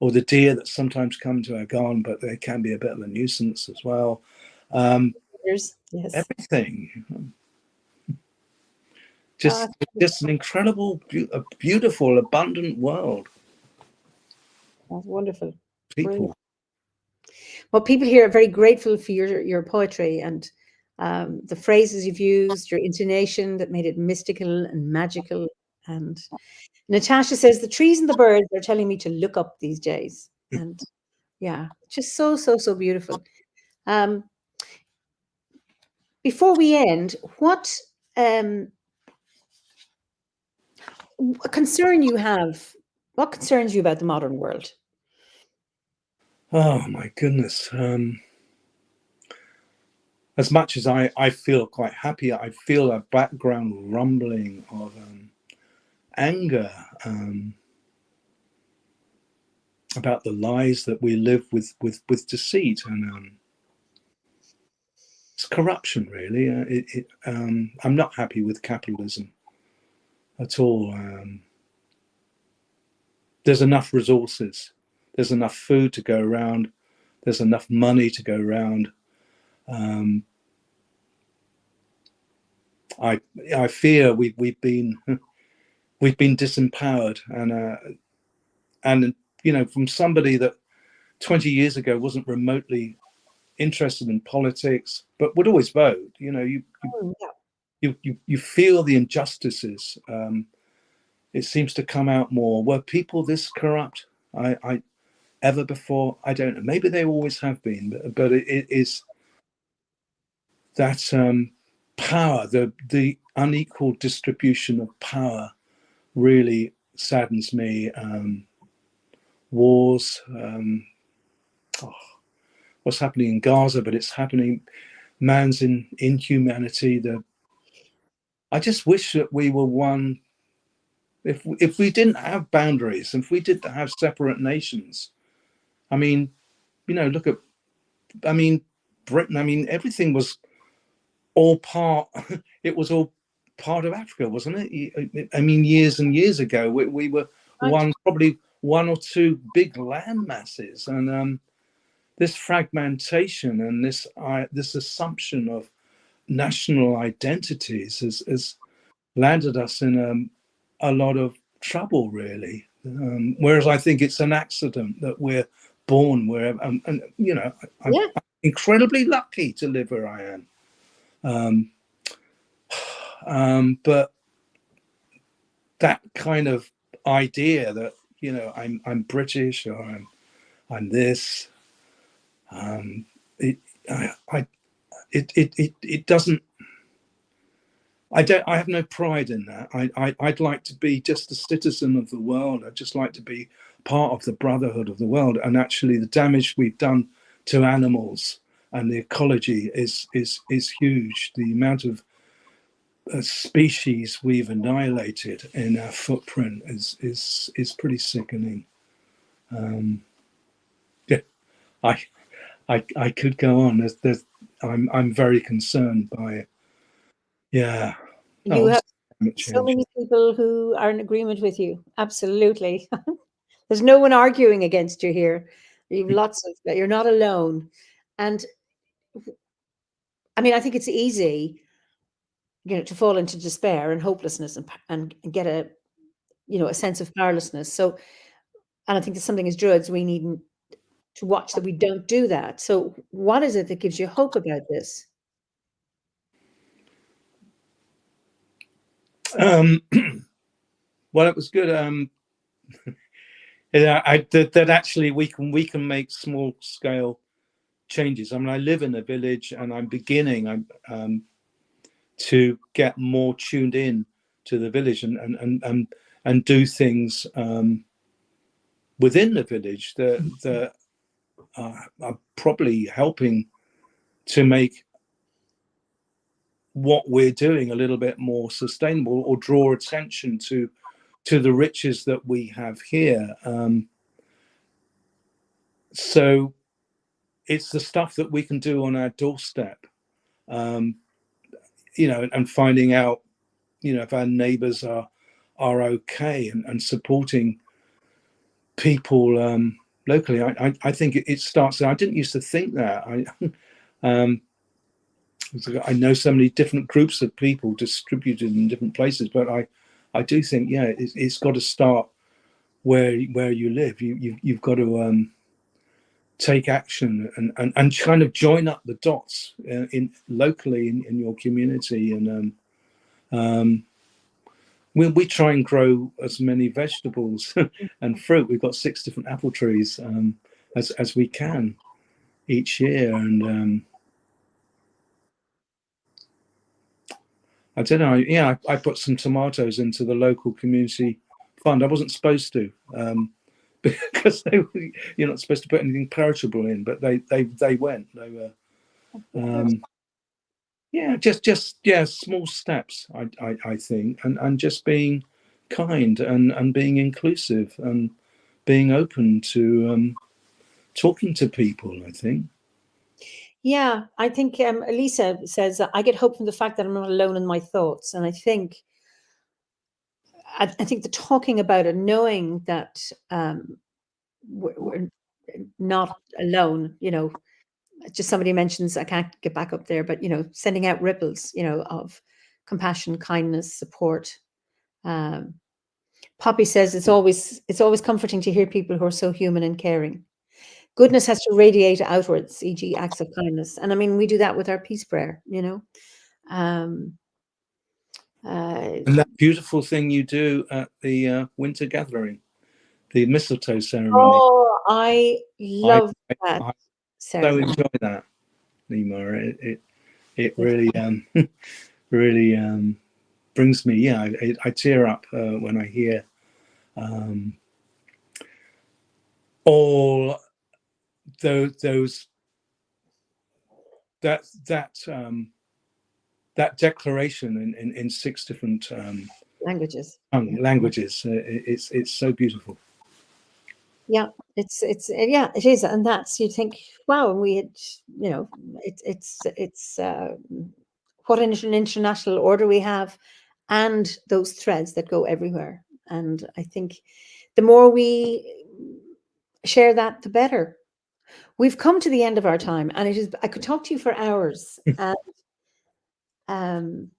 Speaker 2: or the deer that sometimes come to our garden, but they can be a bit of a nuisance as well.
Speaker 1: Yes.
Speaker 2: Everything. Just an incredible, beautiful, abundant world.
Speaker 1: That's wonderful.
Speaker 2: People.
Speaker 1: Brilliant. Well, people here are very grateful for your poetry and the phrases you've used, your intonation that made it mystical and magical. And Natasha says, the trees and the birds are telling me to look up these days. And yeah, just so, so, so beautiful. Before we end, what concern you have? What concerns you about the modern world?
Speaker 2: Oh my goodness. As much as I feel quite happy, I feel a background rumbling of anger about the lies that we live with deceit and it's corruption, really. I'm not happy with capitalism at all. There's enough resources. There's enough food to go around. There's enough money to go around. I fear we've been disempowered, and from somebody that 20 years ago wasn't remotely interested in politics, but would always vote. You feel the injustices. It seems to come out more. Were people this corrupt? I ever before? I don't know. Maybe they always have been, but it is that power, the unequal distribution of power, really saddens me. wars, what's happening in Gaza, but it's happening, man's inhumanity. I just wish that we were one. If we didn't have boundaries, if we didn't have separate nations, I mean, look at, Britain. I mean, everything was all part. It was all part of Africa, wasn't it? I mean, years and years ago, we were probably one or two big land masses, and this fragmentation and this assumption of national identities has landed us in a lot of trouble, really. Whereas I think it's an accident that we're born where, and I'm incredibly lucky to live where I am. But that kind of idea that I'm British or I'm this, it doesn't. I have no pride in that. I'd like to be just a citizen of the world. I'd just like to be part of the brotherhood of the world. And actually, the damage we've done to animals and the ecology is huge. The amount of species we've annihilated in our footprint is pretty sickening. Yeah, I could go on. I'm very concerned by it. Yeah.
Speaker 1: You have so many people who are in agreement with you. Absolutely. There's no one arguing against you here. You've lots of, you're not alone. And I mean, I think it's easy, to fall into despair and hopelessness and get a sense of powerlessness. So, and I think there's something as Druids, we need to watch that we don't do that. So what is it that gives you hope about this?
Speaker 2: Well, it was good. That actually we can make small scale changes. I mean, I live in a village, and I'm beginning to get more tuned in to the village and do things within the village that are probably helping to make what we're doing a little bit more sustainable, or draw attention to the riches that we have here. So it's the stuff that we can do on our doorstep, and finding out, if our neighbours are okay, and supporting people locally. I think it starts there. I didn't used to think that. I know so many different groups of people distributed in different places, but I do think, it's got to start where you live. You've got to take action and kind of join up the dots locally in your community. And we try and grow as many vegetables and fruit. We've got 6 different apple trees as we can each year. And I don't know. Yeah, I put some tomatoes into the local community fund. I wasn't supposed to, because you're not supposed to put anything perishable in, but they went. They were, just small steps. I think, and just being kind and being inclusive and being open to talking to people, I think.
Speaker 1: Yeah, I think Elisa says, I get hope from the fact that I'm not alone in my thoughts. And I think the talking about it, knowing that we're not alone, just somebody mentions, I can't get back up there, but, sending out ripples, of compassion, kindness, support. Poppy says it's always comforting to hear people who are so human and caring. Goodness has to radiate outwards, e.g. acts of kindness. And I mean, we do that with our peace prayer,
Speaker 2: And that beautiful thing you do at the winter gathering, the mistletoe ceremony.
Speaker 1: Oh, I love that
Speaker 2: I
Speaker 1: ceremony.
Speaker 2: so enjoy that, Eimear. It really really brings me. I tear up when I hear all those that declaration in 6 different
Speaker 1: Languages.
Speaker 2: languages. It's so beautiful.
Speaker 1: Yeah, yeah, it is, and that's, you think, wow, we had, you know, it's what an international order we have, and those threads that go everywhere. And I think the more we share that, the better. We've come to the end of our time, and it is, I could talk to you for hours. And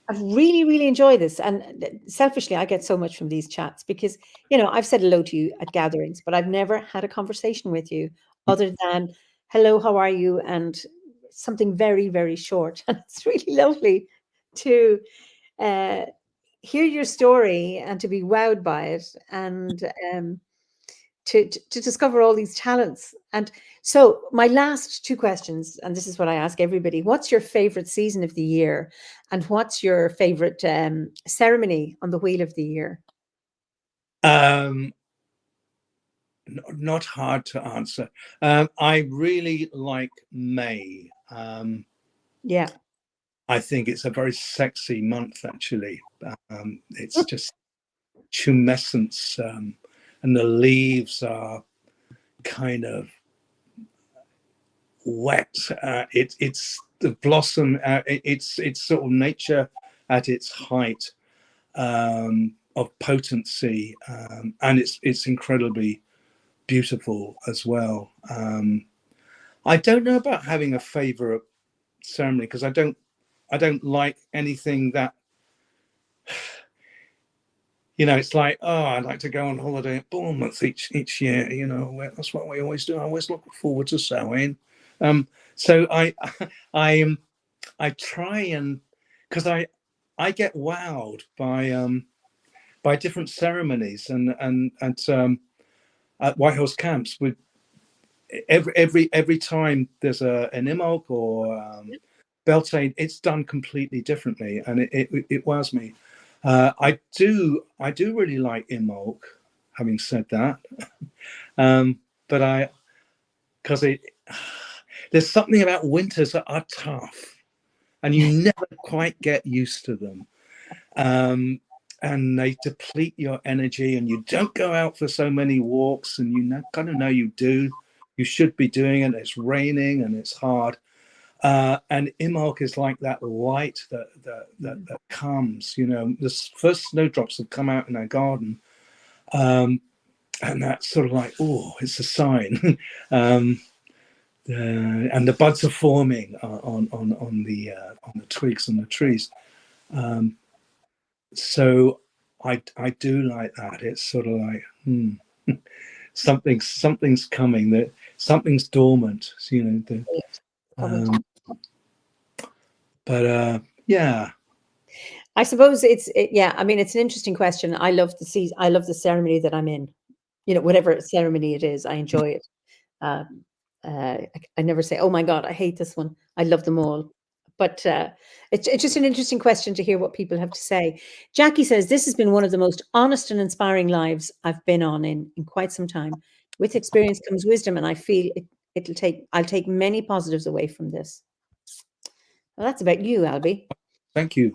Speaker 1: I've really, really enjoyed this. And selfishly, I get so much from these chats because, you know, I've said hello to you at gatherings, but I've never had a conversation with you other than hello, how are you? And something very, very short. And it's really lovely to hear your story and to be wowed by it, and to discover all these talents. And so my last 2 questions, and this is what I ask everybody: what's your favorite season of the year, and what's your favorite ceremony on the wheel of the year?
Speaker 2: Not hard to answer. I really like May.
Speaker 1: Yeah.
Speaker 2: I think it's a very sexy month, actually. It's just tumescence, and the leaves are kind of wet. It's the blossom. It's sort of nature at its height of potency, and it's incredibly beautiful as well. I don't know about having a favorite ceremony, because I don't like anything that, you know, it's like, oh, I'd like to go on holiday at Bournemouth each year. You know, that's what we always do. I always look forward to Samhain. So I try, and because I get wowed by different ceremonies, and at White House camps, with every time there's an Imbolc or Beltane, it's done completely differently, and it wows me. I do really like Imbolc, having said that, but because there's something about winters that are tough, and you never quite get used to them, and they deplete your energy, and you don't go out for so many walks, and you kind of know you should be doing it. It's raining and it's hard. And Imbolc is like that light that comes. You know, the first snowdrops have come out in our garden, and that's sort of like, oh, it's a sign. And the buds are forming on the twigs on the trees. So I do like that. It's sort of like something's coming, that something's dormant. You know, but yeah.
Speaker 1: I suppose yeah, I mean, it's an interesting question. I love the season. I love the ceremony that I'm in. You know, whatever ceremony it is, I enjoy it. I never say, "Oh my God, I hate this one." I love them all. But it's just an interesting question to hear what people have to say. Jackie says, "This has been one of the most honest and inspiring lives I've been on in quite some time. With experience comes wisdom, and I feel I'll take many positives away from this." Well, that's about you, Albie.
Speaker 2: Thank you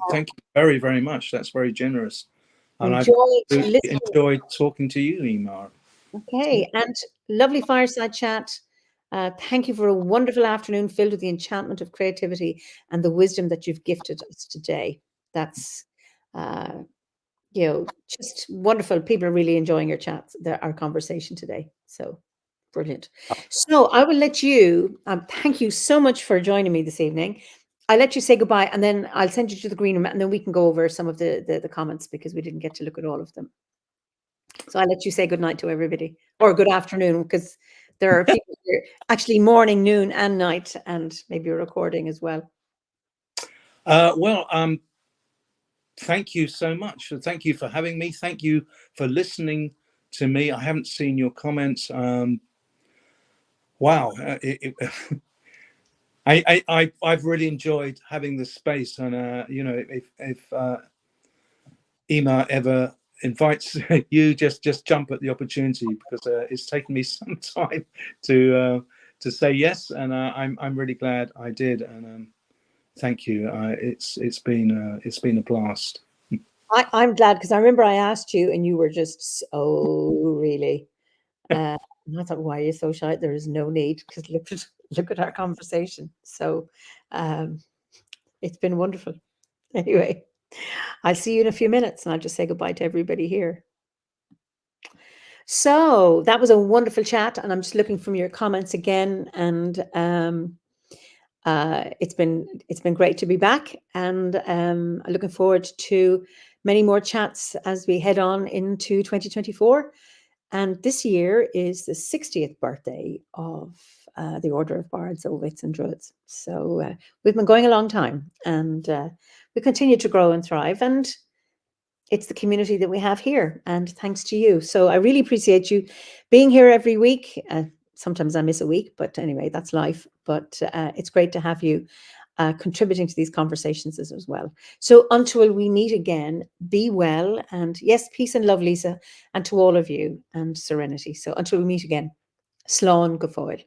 Speaker 2: very, very much. That's very generous, and I've
Speaker 1: Enjoyed
Speaker 2: really
Speaker 1: listening.
Speaker 2: enjoyed talking to you, Eimear.
Speaker 1: Okay, and lovely fireside chat. Thank you for a wonderful afternoon filled with the enchantment of creativity and the wisdom that you've gifted us today. That's, you know, just wonderful. People are really enjoying your chats, our conversation today. So brilliant. So I will let you, thank you so much for joining me this evening. I'll let you say goodbye, and then I'll send you to the green room, and then we can go over some of the comments, because we didn't get to look at all of them. So I'll let you say good night to everybody, or good afternoon, because there are people here actually morning, noon, and night, and maybe a recording as well.
Speaker 2: Well, thank you so much. Thank you for having me. Thank you for listening to me. I haven't seen your comments. Wow, I've really enjoyed having this space, and you know, if Eimear ever invites you, just jump at the opportunity, because it's taken me some time to say yes, and I'm really glad I did, and thank you. It's been a blast.
Speaker 1: I'm glad, because I remember I asked you and you were just so really. And I thought, why are you so shy? There is no need, because look at our conversation. So it's been wonderful. Anyway, I'll see you in a few minutes, and I'll just say goodbye to everybody here. So that was a wonderful chat, and I'm just looking from your comments again, and it's been great to be back, and I'm looking forward to many more chats as we head on into 2024. And this year is the 60th birthday of the Order of Bards, Ovates and Druids. So we've been going a long time, and we continue to grow and thrive. And it's the community that we have here, and thanks to you. So I really appreciate you being here every week. Sometimes I miss a week, but anyway, that's life. But it's great to have you contributing to these conversations as well. So until we meet again, be well. And yes, peace and love, Lisa, and to all of you, and serenity. So until we meet again, slán go fóill.